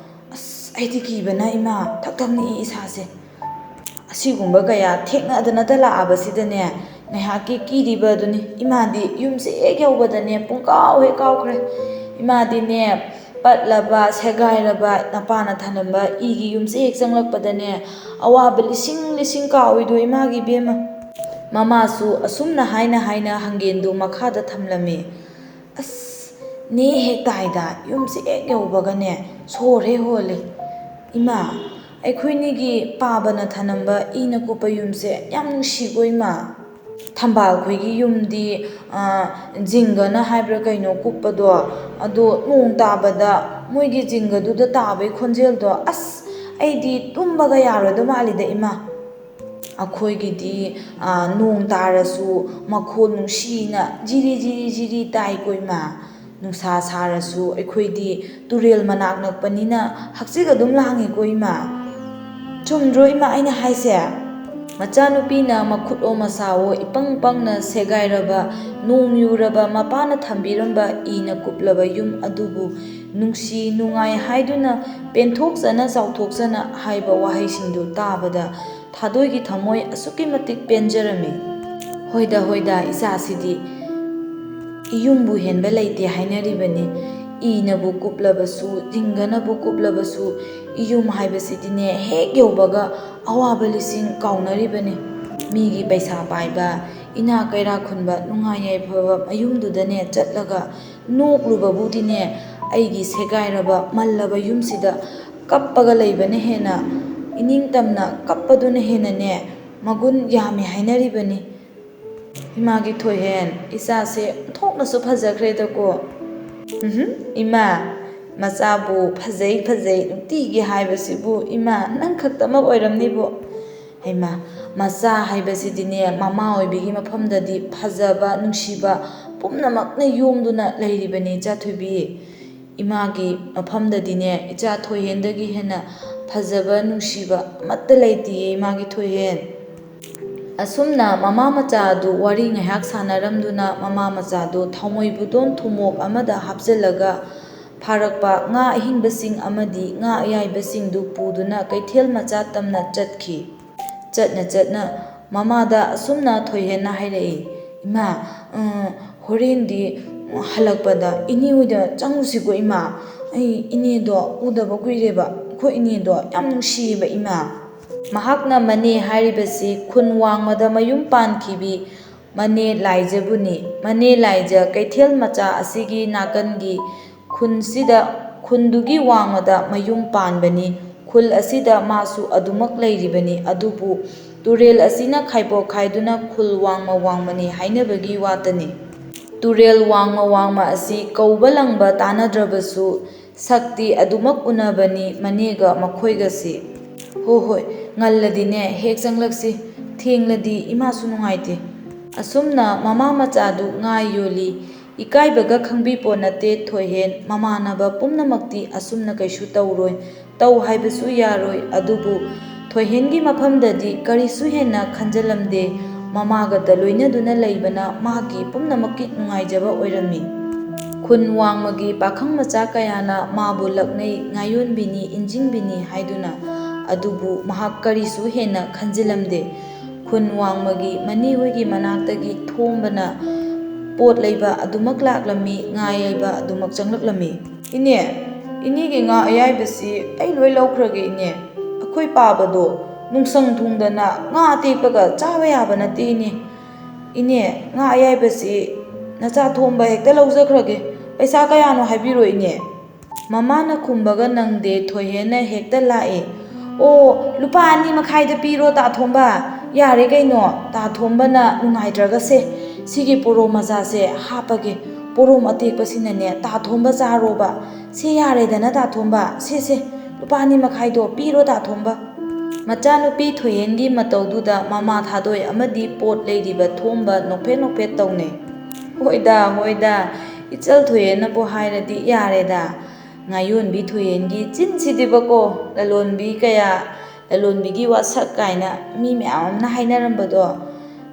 ꯑꯁ ꯑꯩꯗꯤ ꯀꯤꯕꯅ ꯏꯃꯥ ꯊꯛ ꯅꯤꯛꯏ ꯏꯁꯥꯁꯦ ꯑꯁꯤꯒꯨꯝꯕ ꯀꯌꯥ ꯊꯦꯡꯅꯗꯅꯇ ꯂꯥꯛꯑꯕꯁꯤꯗꯅꯦ ꯉꯥꯏꯍꯥꯛꯀꯤ ꯀꯤꯔꯤꯕ ꯑꯗꯨꯅꯤ ꯏꯃꯥꯗꯤ ꯌꯨꯝꯁꯦ ꯍꯦꯛ ꯌꯧꯕꯗꯅꯦ ꯄꯨꯡꯀꯥꯎ ꯍꯦꯛ ꯀꯥꯎꯈ꯭ꯔꯦ ꯏꯃꯥꯗꯤꯅꯦ ꯄꯠꯂꯕ ꯁꯦꯒꯥꯏꯔꯕ ꯅꯄꯥꯅ ꯊꯅꯝꯕ ꯏꯒꯤ ꯌꯨꯝꯁꯦ ꯍꯦꯛ ꯆꯪꯂꯛꯄꯗꯅꯦ ꯑꯋꯥꯕ ꯂꯤꯁꯤꯡ ꯀꯥꯎꯏꯗꯣ ꯏꯃꯥꯒꯤ ꯏꯕꯦꯝꯃ ꯃꯃꯥꯁꯨ ꯑꯁꯨꯝꯅ ꯍꯥꯏꯅ ꯍꯪꯒꯦꯟꯗꯨ ꯃꯈꯥꯗ ꯊꯝꯂꯝꯃꯤ ꯑꯁ ꯅꯦ ꯍꯦꯛ ꯇꯥꯏꯗ ꯌꯨꯝꯁꯦ ꯍꯦꯛ ꯌꯧꯕꯒꯅꯦ ꯁꯣꯔ ꯍꯦꯛ ꯍꯣꯜꯂꯤ ꯏꯃꯥ ꯑꯩꯈꯣꯏꯅꯤꯒꯤ ꯄꯥꯕꯅ ꯊꯅꯝꯕ ꯏꯅ ꯀꯨꯞꯄ ꯌꯨꯝꯁꯦ ꯌꯥꯝ ꯅꯨꯡꯁꯤꯀꯣ ꯏꯃꯥ ꯊꯝꯕꯥꯜ ꯈꯣꯏꯒꯤ ꯌꯨꯝꯗꯤ ꯖꯤꯡꯒꯅ ꯍꯥꯏꯕ꯭ꯔꯥ ꯀꯩꯅꯣ ꯀꯨꯞꯄꯗꯣ ꯑꯗꯣ ꯅꯣꯡ ꯇꯥꯕꯗ ꯃꯣꯏꯒꯤ ꯖꯤꯡꯒꯗꯨꯗ ꯇꯥꯕꯒꯤ ꯈꯣꯟꯖꯦꯜꯗꯣ ꯑꯁ ꯑꯩꯗꯤ ꯇꯨꯝꯕꯒ ꯌꯥꯔꯣꯏꯗꯧ ꯃꯥꯜꯂꯤꯗ ꯏꯃꯥ ꯑꯩꯈꯣꯏꯒꯤꯗꯤ ꯅꯣꯡ ꯇꯥꯔꯁꯨ ꯃꯈꯣꯜ ꯅꯨꯡꯁꯤꯅ ꯖꯤꯔꯤ ꯇꯥꯏꯀꯣ ꯏꯃꯥ ꯅꯨꯡꯁꯥ ꯁꯥꯔꯁꯨ ꯑꯩꯈꯣꯏꯗꯤ ꯇꯨꯔꯦꯜ ꯃꯅꯥꯛ ꯅꯛꯄꯅꯤꯅ ꯍꯛꯆꯤꯛ ꯑꯗꯨꯝ ꯂꯥꯡꯉꯤꯀꯣ ꯏꯃꯥ ꯆꯨꯝꯗ꯭ꯔꯣ ꯏꯃꯥ ꯑꯩꯅ ꯍꯥꯏꯁꯦ ꯃꯆꯥꯅꯨꯄꯤꯅ ꯃꯈꯨꯠꯑꯣ ꯃꯁꯥꯋꯣ ꯏꯄꯪ ꯄꯪꯅ ꯁꯦꯒꯥꯏꯔꯕ ꯅꯣꯡ ꯌꯨꯔꯕ ꯃꯄꯥꯅ ꯊꯝꯕꯤꯔꯝꯕ ꯏꯅ ꯀꯨꯞꯂꯕ ꯌꯨꯝ ꯑꯗꯨꯕꯨ ꯅꯨꯡꯁꯤ ꯅꯨꯡꯉꯥꯏ ꯍꯥꯏꯗꯨꯅ ꯄꯦꯟꯊꯣꯛꯆꯅ ꯆꯥꯎꯊꯣꯛꯆꯅ ꯍꯥꯏꯕ ꯋꯥꯍꯩꯁꯤꯡꯗꯨ ꯇꯥꯕꯗ ꯊꯥꯗꯣꯏꯒꯤ ꯊꯃꯣꯏ ꯑꯁꯨꯛꯀꯤ ꯃꯇꯤꯛ ꯄꯦꯟꯖꯔꯝꯃꯤ ꯍꯣꯏꯗ ꯏꯆꯥꯁꯤꯗꯤ ꯏꯌꯨꯝꯕꯨ ꯍꯦꯟꯕ ꯂꯩꯇꯦ ꯍꯥꯏꯅꯔꯤꯕꯅꯤ ꯏꯅꯕꯨ ꯀꯨꯞꯂꯕꯁꯨ ꯖꯤꯡꯒꯅꯕꯨ ꯀꯨꯞꯂꯕꯁꯨ ꯏꯌꯨꯝ ꯍꯥꯏꯕꯁꯤꯗꯤꯅꯦ ꯍꯦꯛ ꯌꯧꯕꯒ ꯑꯋꯥꯕ ꯂꯤꯁꯤꯡ ꯀꯥꯎꯅꯔꯤꯕꯅꯤ ꯃꯤꯒꯤ ꯄꯩꯁా パꯏꯕ ꯏꯅꯥ ꯀꯩꯔꯥꯛ ꯈꯨꯟꯕ ꯅꯨꯡꯉꯥꯏ ꯌꯥꯏꯐꯕ ꯃꯌꯨꯝꯗꯨꯗꯅꯦ ꯆꯠꯂꯒ ꯅꯣꯛꯂꯨꯕꯕꯨꯗꯤꯅꯦ ꯑꯩꯒꯤ ꯁꯦꯒꯥꯏꯔꯕ ꯃꯜꯂꯕ ꯌꯨꯝꯁꯤꯗ ꯀꯞꯄꯒ ꯂꯩꯕꯅ ꯍꯦꯟꯅ ꯏꯅꯤꯡꯇꯝꯅ ꯀꯞꯄꯗꯨꯅ ꯍꯦꯟꯅꯅꯦ ꯃꯒꯨꯟ ꯌꯥꯝꯃꯤ ꯍꯥꯏꯅꯔꯤꯕꯅꯤ ꯏꯃꯥꯒꯤ ꯊꯣꯏꯍꯦꯟ ꯏꯆꯥꯁꯦ ꯑꯣꯟꯊꯣꯛꯅꯁꯨ ꯐꯖꯈ꯭ꯔꯦꯗꯀꯣ ꯏꯃꯥ ꯃꯆꯥꯕꯨ ꯐꯖꯩ ꯅꯨꯡꯇꯤꯒꯤ ꯍꯥꯏꯕꯁꯤꯕꯨ ꯏꯃꯥ ꯅꯪ ꯈꯛꯇꯃꯛ ꯑꯣꯏꯔꯝꯅꯤꯕꯨ ꯍꯩꯃꯥ ꯃꯆꯥ ꯍꯥꯏꯕꯁꯤꯗꯤꯅꯦ ꯃꯃꯥ ꯑꯣꯏꯕꯤꯒꯤ ꯃꯐꯝꯗꯗꯤ ꯐꯖꯕ ꯅꯨꯡꯁꯤꯕ ꯄꯨꯝꯅꯃꯛꯅ ꯌꯣꯝꯗꯨꯅ ꯂꯩꯔꯤꯕꯅꯤ ꯏꯆꯥꯊꯣꯏꯕꯤ ꯏꯃꯥꯒꯤ ꯃꯐꯝꯗꯗꯤꯅꯦ ꯏꯆꯥ ꯊꯣꯏꯍꯦꯟꯗꯒꯤ ꯍꯦꯟꯅ ꯐꯖꯕ ꯅꯨꯡꯁꯤꯕ ꯑꯃꯠꯇ ꯂꯩꯇꯤꯌꯦ ꯏꯃꯥꯒꯤ ꯊꯣꯏꯍꯦꯟ ꯑꯁꯨꯝꯅ ꯃꯃꯥ ꯃꯆꯥ ꯑꯗꯨ ꯋꯥꯔꯤ ꯉꯥꯏꯍꯥꯛ ꯁꯥꯟꯅꯔꯝꯗꯨꯅ ꯃꯃꯥ ꯃꯆꯥꯗꯨ ꯊꯥꯎꯃꯩꯕꯨꯗꯣꯟ ꯊꯨꯃꯣꯛ ꯑꯃꯗ ꯍꯥꯞꯆꯤꯜꯂꯒ ꯐꯥꯔꯛꯄ ꯉꯥ ꯑꯍꯤꯡꯕꯁꯤꯡ ꯑꯃꯗꯤ ꯉꯥ ꯑꯌꯥꯏꯕꯁꯤꯡꯗꯨ ꯄꯨꯗꯨꯅ ꯀꯩꯊꯦꯜ ꯃꯆꯥ ꯇꯝꯅ ꯆꯠꯈꯤ ꯆꯠꯅ ꯃꯃꯥꯗ ꯑꯁꯨꯝꯅ ꯊꯣꯏꯍꯦꯟꯅ ꯍꯥꯏꯔꯛꯏ ꯏꯃꯥ ꯍꯣꯔꯦꯟꯗꯤ ꯍꯜꯂꯛꯄꯗ ꯏꯅꯦ ꯍꯣꯏꯗ ꯆꯪꯉꯨꯁꯤꯀꯣ ꯏꯃꯥ ꯑꯩ ꯏꯅꯦꯗꯣ ꯎꯗꯕ ꯀꯨꯏꯔꯦꯕ ꯑꯩꯈꯣꯏ ꯏꯅꯦꯗꯣ ꯌꯥꯝ ꯅꯨꯡꯁꯤꯌꯦꯕ ꯏꯃꯥ ꯃꯍꯥꯛꯅ ꯃꯅꯦ ꯍꯥꯏꯔꯤꯕꯁꯤ ꯈꯨꯟ ꯋꯥꯡꯃꯗ ꯃꯌꯨꯝ ꯄꯥꯟꯈꯤꯕꯤ ꯃꯅꯦ ꯂꯥꯏꯖꯕꯨꯅꯤ ꯃꯅꯦ ꯂꯥꯏꯖ ꯀꯩꯊꯦꯜ ꯃꯆꯥ ꯑꯁꯤꯒꯤ ꯅꯥꯀꯟꯒꯤ ꯈꯨꯟꯗꯨꯒꯤ ꯋꯥꯡꯃꯗ ꯃꯌꯨꯝ ꯄꯥꯟꯕꯅꯤ ꯈꯨꯜ ꯑꯁꯤꯗ ꯃꯥꯁꯨ ꯑꯗꯨꯃꯛ ꯂꯩꯔꯤꯕꯅꯤ ꯑꯗꯨꯕు ꯇꯨꯔꯦꯜ ꯑꯁꯤꯅ ꯈꯥꯏꯗꯣꯛ ꯈꯥꯏꯗꯨꯅ ꯈꯨꯜ ꯋꯥꯡꯃꯅꯤ ꯍꯥꯏꯅꯕꯒꯤ ꯋꯥꯇꯅꯤ ꯇꯨꯔꯦꯜ ꯋꯥꯡꯃ ꯑꯁꯤ ꯀꯧꯕ ꯂꯪꯕ ꯇꯥꯟꯅꯗ꯭ꯔꯕꯁꯨ ꯁꯛꯇꯤ ꯑꯗꯨꯃꯛ ꯎꯅꯕꯅꯤ ꯃꯅꯦꯒ ꯃꯈꯣꯏꯒꯁꯤ ꯍꯣꯏ ꯉꯜꯂꯗꯤꯅꯦ ꯍꯦꯛ ꯆꯪꯂꯛꯁꯤ ꯊꯦꯡꯂꯗꯤ ꯏꯃꯥꯁꯨ ꯅꯨꯡꯉꯥꯏꯇꯦ ꯑꯁꯨꯝꯅ ꯃꯃꯥ ꯃꯆꯥꯗꯨ ꯉꯥ ꯌꯣꯜꯂꯤ ꯏꯀꯥꯏꯕꯒ ꯈꯪꯕꯤꯄꯣꯠ ꯅꯠꯇꯦ ꯊꯣꯏꯍꯦꯟ ꯃꯃꯥꯟꯅꯕ ꯄꯨꯝꯅꯃꯛꯇꯤ ꯑꯁꯨꯝꯅ ꯀꯩꯁꯨ ꯇꯧꯔꯣꯏ ꯇꯧ ꯍꯥꯏꯕꯁꯨ ꯌꯥꯔꯣꯏ ꯑꯗꯨꯕꯨ ꯊꯣꯏꯍꯦꯟꯒꯤ ꯃꯐꯝꯗꯗꯤ ꯀꯔꯤꯁꯨ ꯍꯦꯟꯅ ꯈꯟꯖꯜꯂꯝꯗꯦ ꯃꯃꯥꯒꯇ ꯂꯣꯏꯅꯗꯨꯅ ꯂꯩꯕꯅ ꯃꯥꯒꯤ ꯄꯨꯝꯅꯃꯛꯀꯤ ꯅꯨꯡꯉꯥꯏꯖꯕ ꯑꯣꯏꯔꯝꯃꯤ ꯈꯨꯟ ꯋꯥꯡꯃꯒꯤ ꯄꯥꯈꯪ ꯃꯆꯥ ꯀꯌꯥꯅ ꯃꯥꯕꯨ ꯂꯛꯅꯩ ꯉꯥꯌꯣꯟꯕꯤꯅꯤ ꯏꯟꯖꯤꯟꯕꯤꯅꯤ ꯍꯥꯏꯗꯨꯅ ꯑꯗꯨꯕꯨ ꯃꯍꯥꯛ ꯀꯔꯤꯁꯨ ꯍꯦꯟꯅ ꯈꯟꯖꯤꯜꯂꯝꯗꯦ ꯈꯨꯟ ꯋꯥꯡꯃꯒꯤ ꯃꯅꯦ ꯍꯣꯏꯒꯤ ꯃꯅꯥꯛꯇꯒꯤ ꯊꯣꯝꯕꯅ ꯄꯣꯠ ꯂꯩꯕ ꯑꯗꯨꯃꯛ ꯂꯥꯛꯂꯝꯃꯤ ꯉꯥ ꯌꯩꯕ ꯑꯗꯨꯃꯛ ꯆꯪꯂꯛꯂꯝꯃꯤ ꯏꯅꯦꯒꯤ ꯉꯥ ꯑꯌꯥꯏꯕꯁꯤ ꯑꯩ ꯂꯣꯏ ꯂꯧꯈ꯭ꯔꯒꯦ ꯏꯅꯦ ꯑꯩꯈꯣꯏ ꯄꯥꯕꯗꯣ ꯅꯨꯡꯁꯪ ꯊꯨꯡꯗꯅ ꯉꯥ ꯑꯇꯦꯛꯄꯒ ꯆꯥꯕ ꯌꯥꯕ ꯅꯠꯇꯦ ꯏꯅꯦ ꯉꯥ ꯑꯌꯥꯏꯕꯁꯤ ꯅꯆꯥ ꯊꯣꯝꯕ ꯍꯦꯛꯇ ꯂꯧꯖꯈ꯭ꯔꯒꯦ, ꯄꯩꯁꯥ ꯀꯌꯥꯅꯣ ꯍꯥꯏꯕꯤꯔꯣ ꯏꯅꯦ? ꯃꯃꯥꯅ ꯈꯨꯝꯕꯒ ꯅꯪꯗꯦ ꯊꯣꯏꯍꯦꯟꯅ ꯍꯦꯛꯇ ꯂꯥꯛꯑꯦ. ꯑꯣ, ꯂꯨꯄꯥ 2.5ꯗ ꯄꯤꯔꯣ ꯇꯥ ꯊꯣꯝꯕ, ꯌꯥꯔꯦ ꯀꯩꯅꯣ, ꯇꯥ ꯊꯣꯝꯕꯅ ꯅꯨꯡꯉꯥꯏꯇ꯭ꯔꯒꯁꯦ ꯁꯤꯒꯤ ꯄꯣꯔꯣꯝ ꯃꯆꯥꯁꯦ ꯍꯥꯞꯄꯒꯦ, ꯄꯣꯔꯣꯝ ꯑꯇꯦꯛꯄꯁꯤꯅꯅꯦ ꯇꯥ ꯊꯣꯝꯕ ꯆꯥꯔꯣꯕ, ꯁꯤ ꯌꯥꯔꯦꯗꯅ ꯇꯥ ꯊꯣꯝꯕ, ꯁꯦ ꯂꯨꯄꯥ 2.5ꯗꯣ ꯄꯤꯔꯣ ꯇꯥ ꯊꯣꯝꯕ. ꯃꯆꯥꯅꯨꯄꯤ ꯊꯣꯏꯍꯦꯟꯒꯤ ꯃꯇꯧꯗꯨꯗ ꯃꯃꯥ ꯊꯥꯗꯣꯏ ꯑꯃꯗꯤ ꯄꯣꯠ ꯂꯩꯔꯤꯕ ꯊꯣꯝꯕ ꯅꯣꯛꯐꯦꯠ ꯇꯧꯅꯩ. ꯍꯣꯏꯗ, ꯏꯆꯜ ꯊꯣꯏꯍꯦꯟꯅꯕꯨ ꯍꯥꯏꯔꯗꯤ ꯌꯥꯔꯦꯗ. ꯉꯥꯌꯣꯟꯕꯤ ꯊꯣꯏꯍꯦꯟꯒꯤ ꯆꯤꯟꯁꯤꯗꯤꯕꯀꯣ, ꯂꯂꯣꯟꯕꯤꯒꯤ ꯋꯥꯁꯛ ꯀꯥꯏꯅ ꯃꯤ ꯃꯌꯥꯝ ꯑꯃꯅ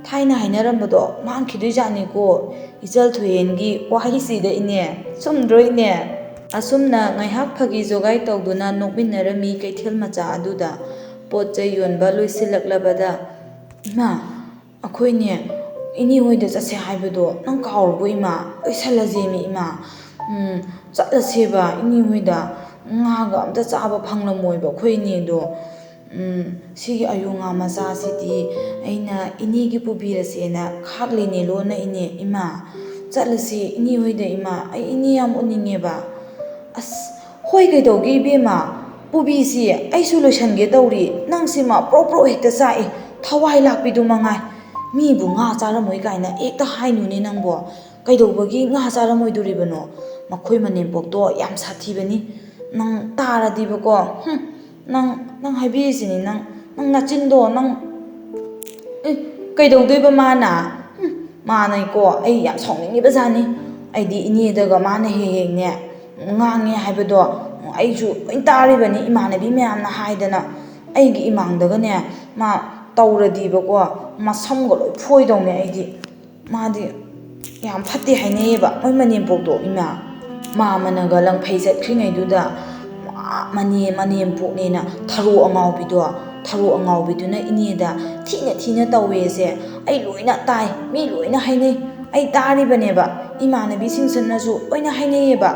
ꯊꯥꯏꯅ ꯍꯥꯏꯅꯔꯝꯕꯗꯣ ꯃꯥꯡꯈꯤꯗꯣꯏꯖꯥꯠꯅꯤꯀꯣ ꯏꯆꯜ ꯊꯣꯏꯍꯦꯟꯒꯤ ꯋꯥꯍꯩꯁꯤꯗ ꯏꯅꯦ. ꯆꯨꯝꯗ꯭ꯔꯣ ꯏꯅꯦ? ꯑꯁꯨꯝꯅ ꯉꯥꯏꯍꯥꯛ ꯐꯥꯒꯤ ꯖꯣꯒꯥꯏ ꯇꯧꯗꯨꯅ ꯅꯣꯛꯃꯤꯟꯅꯔꯝꯃꯤ ꯀꯩꯊꯦꯜ ꯃꯆꯥ ꯑꯗꯨꯗ. ꯄꯣꯠ ꯆꯩ ꯌꯣꯟꯕ ꯂꯣꯏꯁꯤꯜꯂꯛꯂꯕꯗ, ꯏꯃꯥ, ꯑꯩꯈꯣꯏꯅꯦ ꯏꯅꯦ ꯍꯣꯏꯗ ꯆꯠꯁꯦ ꯍꯥꯏꯕꯗꯣ ꯅꯪ ꯀꯥꯎꯔꯕꯣ ꯏꯃꯥ? ꯂꯣꯏꯁꯜꯂꯁꯦꯃꯤ ꯏꯃꯥ. ꯆꯠꯂꯁꯦꯕ ꯏꯅꯦ ꯍꯣꯏꯗ. ꯉꯥꯒ ꯑꯝꯇ ꯆꯥꯕ ꯐꯪꯂꯝꯃꯣꯏꯕ ꯑꯩꯈꯣꯏ ꯏꯅꯦꯗꯣ. ꯁꯤꯒꯤ ꯑꯌꯣ ꯉꯥ ꯃꯆꯥꯁꯤꯗꯤ ꯑꯩꯅ ꯏꯅꯦꯒꯤ ꯄꯨꯕꯤꯔꯁꯦꯅ ꯈꯥꯛꯂꯤꯅꯦ ꯂꯣꯟꯅ ꯏꯅꯦ. ꯏꯃꯥ, ꯆꯠꯂꯁꯤ ꯏꯅꯦ ꯍꯣꯏꯗ ꯏꯃꯥ, ꯑꯩ ꯏꯅꯦ ꯌꯥꯝ ꯎꯅꯤꯡꯉꯦꯕ. ꯑꯁ, ꯍꯣꯏ ꯀꯩꯗꯧꯒꯦ ꯏꯕꯦꯝꯃ, ꯄꯨꯕꯤꯁꯤ, ꯑꯩꯁꯨ ꯂꯣꯏꯁꯟꯒꯦ ꯇꯧꯔꯤ. ꯅꯪꯁꯤꯃ ꯄ꯭ꯔꯣꯛ ꯍꯦꯛꯇ ꯆꯥꯛꯏ, ꯊꯋꯥꯏ ꯂꯥꯛꯄꯤꯗꯨ ꯃꯉꯥꯏ. ꯃꯤꯕꯨ ꯉꯥ ꯆꯥꯔꯝꯃꯣꯏ ꯀꯥꯏꯅ ꯍꯦꯛꯇ ꯍꯥꯏꯅꯨꯅꯦ ꯅꯪꯕꯣ. ꯀꯩꯗꯧꯕꯒꯤ ꯉꯥ ꯆꯥꯔꯝꯃꯣꯏꯗꯣꯔꯤꯕꯅꯣ? ꯃꯈꯣꯏ ꯃꯅꯦꯝꯄꯣꯛꯇꯣ ꯌꯥꯝ ꯁꯥꯊꯤꯕꯅꯤ. ꯅꯪ ꯇꯥꯔꯗꯤꯕꯀꯣ, ꯅꯪ ꯍꯥꯏꯕꯤꯔꯤꯁꯤꯅꯤ, ꯅꯪ ꯅꯆꯤꯟꯗꯣ ꯀꯩꯗꯧꯗꯣꯏꯕ ꯃꯥꯅ? ꯃꯥꯅꯀꯣ ꯑꯩ ꯌꯥꯝ ꯁꯥꯎꯅꯤꯡꯉꯤꯕꯖꯥꯠꯅꯤ. ꯑꯩꯗꯤ ꯏꯅꯦꯗꯒ ꯃꯥꯅ ꯍꯦꯛꯅꯦ ꯉꯥꯡꯉꯦ ꯍꯥꯏꯕꯗꯣ ꯑꯩꯁꯨ ꯂꯣꯏ ꯇꯥꯔꯤꯕꯅꯤ, ꯏꯃꯥꯟꯅꯕꯤ ꯃꯌꯥꯝꯅ ꯍꯥꯏꯗꯅ. ꯑꯩꯒꯤ ꯏꯃꯥꯡꯗꯒꯅꯦ ꯃꯥ ꯇꯧꯔꯗꯤꯕꯀꯣ ꯃꯁꯝꯒ ꯂꯣꯏ ꯐꯣꯏꯗꯧꯅꯦ ꯑꯩꯗꯤ. ꯃꯥꯗꯤ ꯌꯥꯝ ꯐꯠꯇꯦ ꯍꯥꯏꯅꯩꯌꯦꯕ ꯃꯣꯏ ꯃꯅꯦꯝꯄꯣꯛꯇꯣ ꯏꯃꯥ. ꯃꯥꯃꯅꯒ ꯂꯪꯐꯩ ꯆꯠꯈ꯭ꯔꯤꯉꯩꯗꯨꯗ ꯃꯅꯦꯝꯄꯣꯛꯅꯦꯅ ꯊꯔꯣ ꯑꯉꯥꯎꯕꯤꯗꯨꯅ ꯏꯅꯦꯗ ꯊꯤꯅ ꯇꯧꯋꯦꯁꯦ ꯑꯩ ꯂꯣꯏꯅ ꯇꯥꯏ, ꯃꯤ ꯂꯣꯏꯅ ꯍꯥꯏꯅꯩ, ꯑꯩ ꯇꯥꯔꯤꯕꯅꯦꯕ. ꯏꯃꯥꯟꯅꯕꯤꯁꯤꯡꯁꯤꯅꯁꯨ ꯂꯣꯏꯅ ꯍꯥꯏꯅꯩꯌꯦꯕ.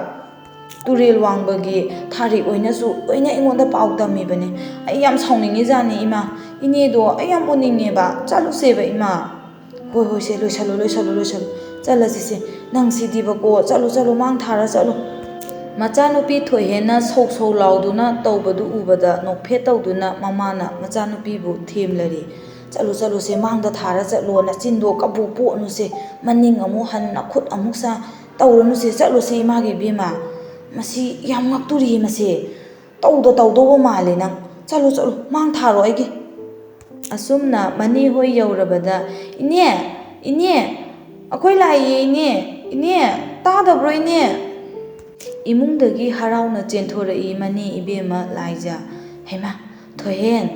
ꯇꯨꯔꯦꯜ ꯋꯥꯡꯕꯒꯤ ꯊꯥꯔꯤꯛ ꯑꯣꯏꯅꯁꯨ ꯂꯣꯏꯅ ꯑꯩꯉꯣꯟꯗ ꯄꯥꯎ ꯇꯝꯃꯤꯕꯅꯦ. ꯑꯩ ꯌꯥꯝ ꯁꯥꯎꯅꯤꯡꯉꯤꯖꯥꯠꯅꯤ ꯏꯃꯥ. ꯏꯅꯦꯗꯣ ꯑꯩ ꯌꯥꯝ ꯎꯅꯤꯡꯉꯦꯕ. ꯆꯠꯂꯨꯁꯦꯕ ꯏꯃꯥ. ꯍꯣꯏ ꯁꯦ, ꯂꯣꯏꯁꯜꯂꯨ. ꯆꯠꯂꯁꯤꯁꯦ. ꯅꯪ ꯁꯤꯗꯤꯕꯀꯣ, ꯆꯠꯂꯨ, ꯃꯥꯡ ꯊꯥꯔ ꯆꯠꯂꯨ. ꯃꯆꯥꯅꯨꯄꯤ ꯊꯣꯏꯍꯦꯟꯅ ꯁꯧ ꯂꯥꯎꯗꯨꯅ ꯇꯧꯕꯗꯨ ꯎꯕꯗ ꯅꯣꯛꯐꯦꯠ ꯇꯧꯗꯨꯅ ꯃꯃꯥꯅ ꯃꯆꯥꯅꯨꯄꯤꯕꯨ ꯊꯦꯝꯂꯔꯤ. ꯆꯠꯂꯨꯁꯦ, ꯃꯥꯡꯗ ꯊꯥꯔ ꯆꯠꯂꯣ. ꯅꯆꯤꯟꯗꯣ ꯀꯕꯣꯛ ꯄꯣꯠꯅꯨꯁꯦ. ꯃꯅꯤꯡ ꯑꯃꯨꯛ ꯍꯟ, ꯅꯈꯨꯠ ꯑꯃꯨꯛ ꯁꯥ ꯇꯧꯔꯅꯨꯁꯦ. ꯆꯠꯂꯨꯁꯦ ꯏꯃꯥꯒꯤ ꯏꯕꯦꯝꯃ. ꯃꯁꯤ ꯌꯥꯝ ꯉꯛꯇꯣꯔꯤꯌꯦ ꯃꯁꯦ. ꯇꯧꯗꯧꯕ ꯃꯥꯜꯂꯦ ꯅꯪ. ꯆꯠꯂꯨ, ꯃꯥꯡ ꯊꯥꯔꯣ ꯑꯩꯒꯤ. ꯑꯁꯨꯝꯅ ꯃꯅꯦ ꯍꯣꯏ ꯌꯧꯔꯕꯗ, ꯏꯅꯦ, ꯑꯩꯈꯣꯏ ꯂꯥꯛꯏꯌꯦ ꯏꯅꯦ, ꯇꯥꯗꯕ꯭ꯔꯣ ꯏꯅꯦ? ꯏꯃꯨꯡꯗꯒꯤ ꯍꯔꯥꯎꯅ ꯆꯦꯟꯊꯣꯔꯛꯏ ꯃꯅꯦ ꯏꯕꯦꯝꯃ ꯂꯥꯏꯖꯥ. ꯍꯩꯃꯥ, ꯊꯣꯏꯍꯦꯟ,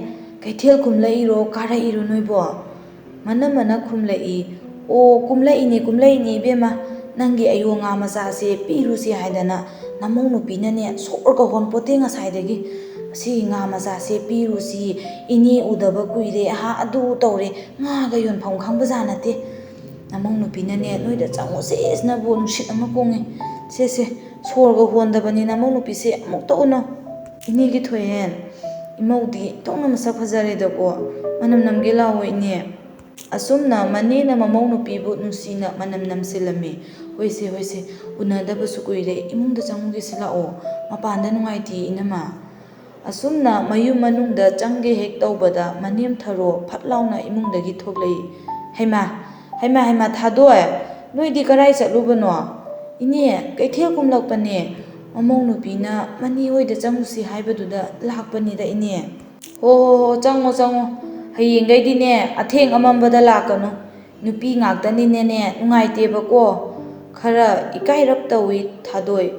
ꯀꯩꯊꯦꯜ ꯀꯨꯝꯂꯛꯏꯔꯣ ꯀꯥꯔꯛꯏꯔꯣ ꯅꯣꯏꯕꯣ? ꯃꯅꯝꯃꯅ ꯈꯨꯝꯂꯛꯏ. ꯑꯣ, ꯀꯨꯝꯂꯛꯏꯅꯦ ꯏꯕꯦꯝꯃ. ꯅꯪꯒꯤ ꯑꯌꯣ ꯉꯥ ꯃꯆꯥꯁꯦ ꯄꯤꯔꯨꯁꯤ ꯍꯥꯏꯗꯅ ꯅꯃꯧ ꯅꯨꯄꯤꯅꯅꯦ ꯁꯣꯔꯒ ꯍꯣꯟꯄꯣꯠꯇꯦ ꯉꯁꯥꯏꯗꯒꯤ. ꯁꯤ ꯉꯥ ꯃꯆꯥꯁꯦ ꯄꯤꯔꯨꯁꯤ, ꯏꯅꯦ ꯎꯗꯕ ꯀꯨꯏꯔꯦ, ꯑꯗꯨ ꯇꯧꯔꯦ, ꯉꯥꯒ ꯌꯣꯟꯐꯝ ꯈꯪꯕꯖꯥꯠ ꯅꯠꯇꯦ. ꯅꯃꯧ ꯅꯨꯄꯤꯅꯅꯦ ꯅꯣꯏꯗ ꯆꯪꯉꯨꯁꯦꯁꯤꯅꯕꯨ ꯅꯨꯡꯁꯤꯠ ꯑꯃ ꯀꯨꯡꯉꯦ. ꯁꯦ, ꯁꯣꯔꯒ ꯍꯣꯟꯗꯕꯅꯤ ꯅꯃꯧ ꯅꯨꯄꯤꯁꯦ, ꯑꯃꯨꯛꯇ ꯎꯅꯧ. ꯏꯅꯦꯒꯤ ꯊꯣꯏꯍꯦꯟ, ꯏꯃꯧꯗꯤ ꯊꯣꯛꯅ ꯃꯁꯛ ꯐꯖꯔꯦꯗꯀꯣ. ꯃꯅꯝ ꯅꯝꯒꯦ ꯂꯥꯎꯑꯣ ꯏꯅꯦ. ꯑꯁꯨꯝꯅ ꯃꯅꯦꯅ ꯃꯃꯧ ꯅꯨꯄꯤꯕꯨ ꯅꯨꯡꯁꯤꯅ ꯃꯅꯝ ꯅꯝꯁꯤꯜꯂꯝꯃꯤ. ꯍꯣꯏꯁꯦ, ꯎꯅꯗꯕꯁꯨ ꯀꯨꯏꯔꯦ,ꯏꯃꯨꯡꯗ ꯆꯪꯉꯨꯒꯦꯁꯤ ꯂꯥꯛꯑꯣ. ꯃꯄꯥꯟꯗ ꯅꯨꯡꯉꯥꯏꯇꯦ ꯏꯅꯝꯃ. ꯑꯁꯨꯝꯅ ꯃꯌꯨꯝ ꯃꯅꯨꯡꯗ ꯆꯪꯒꯦ ꯍꯦꯛ ꯇꯧꯕꯗ ꯃꯅꯦꯝ ꯊꯔꯣ ꯐꯠ ꯂꯥꯎꯅ ꯏꯃꯨꯡꯗꯒꯤ ꯊꯣꯛꯂꯛꯏ. ꯍꯩꯃꯥ, ꯊꯥꯗꯣꯏ, ꯅꯣꯏꯗꯤ ꯀꯔꯥꯏ ꯆꯠꯂꯨꯕꯅꯣ? ꯏꯅꯦ, ꯀꯩꯊꯦꯜ ꯀꯨꯝꯂꯛꯄꯅꯦ. ꯃꯃꯧ ꯅꯨꯄꯤꯅ ꯃꯅꯦ ꯍꯣꯏꯗ ꯆꯪꯉꯨꯁꯤ ꯍꯥꯏꯕꯗꯨꯗ ꯂꯥꯛꯄꯅꯤꯗ ꯏꯅꯦ. ꯍꯣ, ꯆꯪꯉꯣ. ꯍꯌꯦꯡꯈꯩꯗꯤꯅꯦ ꯑꯊꯦꯡ ꯑꯃꯝꯕꯗ ꯂꯥꯛꯀꯅꯨ. ꯅꯨꯄꯤ ꯉꯥꯛꯇꯅꯤꯅꯅꯦ ꯅꯨꯡꯉꯥꯏꯇꯦꯕꯀꯣ. ꯈꯔ ꯏꯀꯥꯏꯔꯞ ꯇꯧꯏ ꯊꯥꯗꯣꯏ.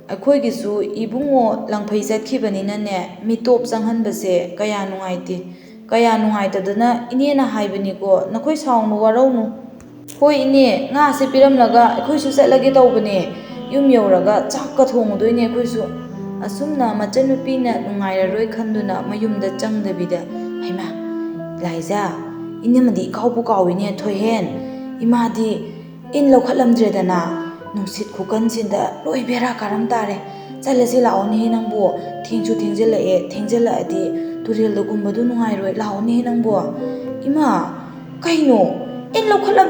ꯑꯩꯈꯣꯏꯒꯤꯁꯨ ꯏꯕꯨꯡꯉꯣ ꯂꯪꯐꯩ ꯆꯠꯈꯤꯕꯅꯤꯅꯅꯦ ꯃꯤꯇꯣꯞ ꯆꯪꯍꯟꯕꯁꯦ ꯀꯌꯥ ꯅꯨꯡꯉꯥꯏꯇꯦ. ꯀꯌꯥ ꯅꯨꯡꯉꯥꯏꯇꯗꯅ ꯏꯅꯦꯅ ꯍꯥꯏꯕꯅꯤꯀꯣ, ꯅꯈꯣꯏ ꯁꯥꯎꯅꯨ ꯋꯥꯔꯧꯅꯨ. ꯍꯣꯏ ꯏꯅꯦ, ꯉꯥꯁꯦ ꯄꯤꯔꯝꯂꯒ ꯑꯩꯈꯣꯏꯁꯨ ꯆꯠꯂꯒꯦ ꯇꯧꯕꯅꯦ. ꯌꯨꯝ yꯧꯔꯒ ꯆꯥꯛꯀ ꯊꯣꯡꯉꯨꯗꯣꯏꯅꯦ ꯑꯩꯈꯣꯏꯁꯨ. ꯑꯁꯨꯝꯅ ꯃꯆꯟꯅꯨꯄꯤꯅ ꯅꯨꯡꯉꯥꯏꯔꯔꯣꯏ ꯈꯟꯗꯨꯅ ꯃꯌꯨꯝꯗ ꯆꯪꯗꯕꯤꯗ, ꯍꯩꯃꯥ, ꯂꯥꯏꯖꯥ, ꯏꯅꯝꯃꯗꯤ ꯏꯀꯥꯎꯕꯨ ꯀꯥꯎꯏꯅꯦ. ꯊꯣꯏꯍꯦꯟ, ꯏꯃꯥꯗꯤ ꯏꯟ ꯂꯧꯈꯠꯂꯝꯗ꯭ꯔꯦꯗꯅ. ꯅꯨꯡꯁꯤꯠ ꯈꯨꯀꯟꯁꯤꯗ ꯂꯣꯏ ꯕꯦꯔꯥ ꯀꯥꯔꯝ ꯇꯥꯔꯦ. ꯆꯠꯂꯁꯤ ꯂꯥꯛꯑꯣꯅꯦꯍꯦ ꯅꯪꯕꯨ. ꯊꯦꯡꯁꯨ ꯊꯦꯡꯖꯤꯜꯂꯛꯑꯦ. ꯊꯦꯡꯖꯤꯜꯂꯛꯑꯗꯤ ꯇꯨꯔꯦꯜꯗ ꯀꯨꯝꯕꯗꯨ ꯅꯨꯡꯉꯥꯏꯔꯣꯏ ꯂꯥꯛꯑꯣꯅꯦ ꯅꯪꯕꯣ ꯏꯃꯥ ꯀꯩꯅꯣ ꯏꯟ ꯂꯧꯈꯠꯂ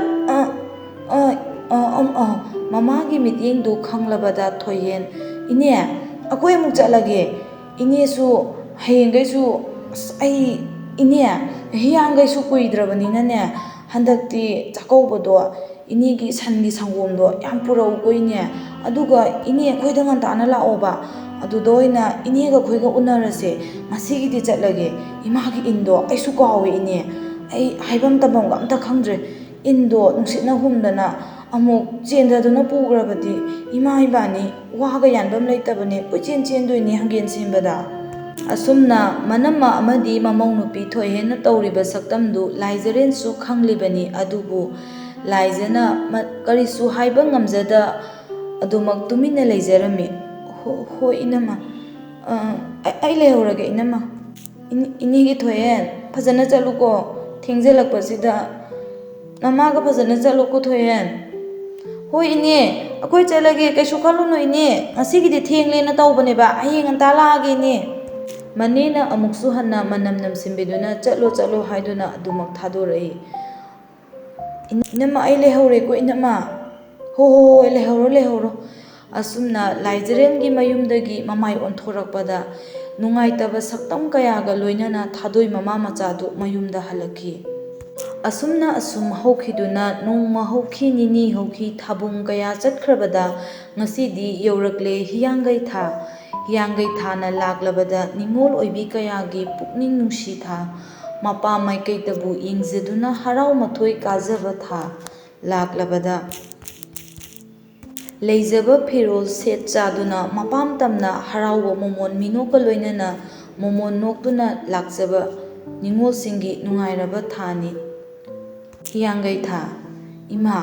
ꯃꯃꯥꯒꯤ ꯃꯤꯠꯌꯦꯡꯗꯨ ꯈꯪꯂꯕꯗ ꯊꯣꯏꯍꯦꯟ ꯏꯅꯦ ꯑꯩꯈꯣꯏ ꯑꯃꯨꯛ ꯆꯠꯂꯒꯦ ꯏꯅꯦꯁꯨ ꯍꯌꯦꯡꯈꯩꯁꯨ ꯑꯩ ꯏꯅꯦ ꯍꯤꯌꯥꯡꯈꯩꯁꯨ ꯀꯨꯏꯗ꯭ꯔꯕꯅꯤꯅꯅꯦ ꯍꯟꯗꯛꯇꯤ ꯆꯥꯛꯀꯧꯕꯗꯣ ꯏꯅꯦꯒꯤ ꯁꯟꯒꯤ ꯁꯪꯒꯣꯝꯗꯣ ꯌꯥꯝ ꯄꯨꯔꯛꯎꯀꯣ ꯏꯅꯦ ꯑꯗꯨꯒ ꯏꯅꯦ ꯑꯩꯈꯣꯏꯗ ꯉꯟꯇꯥꯅ ꯂꯥꯛꯑꯣꯕ ꯑꯗꯨꯗ ꯑꯣꯏꯅ ꯏꯅꯦꯒ ꯑꯩꯈꯣꯏꯒ ꯎꯅꯔꯁꯦ ꯉꯁꯤꯒꯤꯗꯤ ꯆꯠꯂꯒꯦ ꯏꯃꯥꯒꯤ ꯏꯟꯗꯣ ꯑꯩꯁꯨ ꯀꯥꯎꯋꯦ ꯏꯅꯦ ꯑꯩ ꯍꯥꯏꯐꯝ ꯇꯝꯐꯝꯒ ꯑꯝꯇ ꯈꯪꯗ꯭ꯔꯦ ꯏꯟꯗꯣ ꯅꯨꯡꯁꯤꯠꯅ ꯍꯨꯝꯗꯅ ꯑꯃꯨꯛ ꯆꯦꯟꯗꯗꯨꯅ ꯄꯨꯈ꯭ꯔꯕꯗꯤ ꯏꯃꯥ ꯏꯕꯥꯅꯤ ꯋꯥꯒ ꯌꯥꯟꯐꯝ ꯂꯩꯇꯕꯅꯦ ꯀꯣꯏꯆꯦꯟ ꯆꯦꯟꯗꯣꯏꯅꯦ ꯍꯪꯒꯦꯟ ꯁꯦꯝꯕꯗ ꯑꯁꯨꯝꯅ ꯃꯅꯝꯃ ꯑꯃꯗꯤ ꯃꯃꯧ ꯅꯨꯄꯤ ꯊꯣꯏꯍꯦꯟꯅ ꯇꯧꯔꯤꯕ ꯁꯛꯇꯝꯗꯨ ꯂꯥꯏꯖꯔꯦꯟꯁꯨ ꯈꯪꯂꯤꯕꯅꯤ ꯑꯗꯨꯕꯨ ꯂꯥꯏꯖꯅ ꯀꯔꯤꯁꯨ ꯍꯥꯏꯕ ꯉꯝꯖꯗ ꯑꯗꯨꯃꯛ ꯇꯨꯃꯤꯟꯅ ꯂꯩꯖꯔꯝꯃꯤ ꯍꯣꯏ ꯏꯅꯝꯃ ꯑꯩ ꯂꯩꯍꯧꯔꯒꯦ ꯏꯅꯝꯃ ꯏꯅꯦꯒꯤ ꯊꯣꯏꯍꯦꯟ ꯐꯖꯅ ꯆꯠꯂꯨꯀꯣ ꯊꯦꯡꯖꯤꯜꯂꯛꯄꯁꯤꯗ ꯅꯃꯥꯒ ꯐꯖꯅ ꯆꯠꯂꯨꯀꯣ ꯊꯣꯏꯍꯦꯟ ꯍꯣꯏ ꯏꯅꯦ ꯑꯩꯈꯣꯏ ꯆꯠꯂꯒꯦ ꯀꯩꯁꯨ ꯈꯜꯂꯨꯅꯨ ꯏꯅꯦ ꯉꯁꯤꯒꯤꯗꯤ ꯊꯦꯡꯂꯦꯅ ꯇꯧꯕꯅꯦꯕ ꯍꯌꯦꯡ ꯉꯟꯇꯥ ꯂꯥꯛꯑꯒꯦ ꯏꯅꯦ ꯃꯅꯦꯅ ꯑꯃꯨꯛꯁꯨ ꯍꯟꯅ ꯃꯅꯝ ꯅꯝꯁꯤꯟꯕꯤꯗꯨꯅ ꯆꯠꯂꯣ ꯍꯥꯏꯗꯨꯅ ꯑꯗꯨꯃꯛ ꯊꯥꯗꯣꯔꯛꯏ ꯏꯅꯝꯃ ꯑꯩ ꯂꯩꯍꯧꯔꯦꯀꯣ ꯏꯅꯝꯃ ꯍꯣꯏ ꯂꯩꯍꯧꯔꯣ ꯑꯁꯨꯝꯅ ꯂꯥꯏꯖꯔꯦꯟꯒꯤ ꯃꯌꯨꯝꯗꯒꯤ ꯃꯃꯥꯏ ꯑꯣꯟꯊꯣꯔꯛꯄꯗ ꯅꯨꯡꯉꯥꯏꯇꯕ ꯁꯛꯇꯝ ꯀꯌꯥꯒ ꯂꯣꯏꯅꯅ ꯊꯥꯗꯣꯏ ꯃꯃꯥ ꯃꯆꯥꯗꯨ ꯃꯌꯨꯝꯗ ꯍꯜꯂꯛꯈꯤ ꯑꯁꯨꯝ ꯍꯧꯈꯤꯗꯨꯅ ꯅꯣꯡꯃ ꯍꯧꯈꯤ ꯅꯤꯅꯤ ꯍꯧꯈꯤ ꯊꯥꯕꯨꯡ ꯀꯌా ꯆꯠꯈ꯭ꯔꯕꯗ ꯉꯁꯤꯗꯤ ꯌꯧꯔꯛꯂꯦ ꯍꯤꯌꯥꯡꯒꯩ ꯊꯥ ꯍꯤꯌꯥꯡꯒꯩ ꯊꯥꯅ ꯂꯥꯛꯂꯕꯗ ꯅꯤꯡꯉꯣꯜ ꯑꯣꯏꯕꯤ ꯀꯌꯥꯒꯤ ꯄꯨꯛꯅꯤꯡ ꯅꯨꯡꯁꯤ ꯊꯥ ꯃꯄꯥ ꯃꯥꯏꯀꯩꯇꯕꯨ ꯌꯦꯡꯖꯗꯨꯅ ꯍꯔꯥꯎ ꯃꯊꯣꯏ ꯀꯥꯖꯕ ꯊꯥ ꯂꯥꯛꯂꯕꯗ ꯂꯩꯖꯕ ꯐꯤꯔꯣꯜ ꯁꯦꯠ ꯆꯥꯗꯨꯅ ꯃꯄꯥꯝ ꯇꯝꯅ ꯍꯔꯥꯎꯕ ꯃꯣꯃꯣꯟ ꯃꯤꯅꯣꯛꯀ ꯂꯣꯏꯅꯅ ꯃꯣꯃꯣꯟ ꯅꯣꯛꯇꯨꯅ ꯂꯥꯛꯆꯕ ꯅꯤꯡꯉꯣꯜꯁꯤꯡꯒꯤ ꯅꯨꯡꯉꯥꯏꯔꯕ ꯊꯥꯅꯤ ꯍꯤꯌꯥꯡꯒꯩ ꯊꯥ ꯏꯃꯥ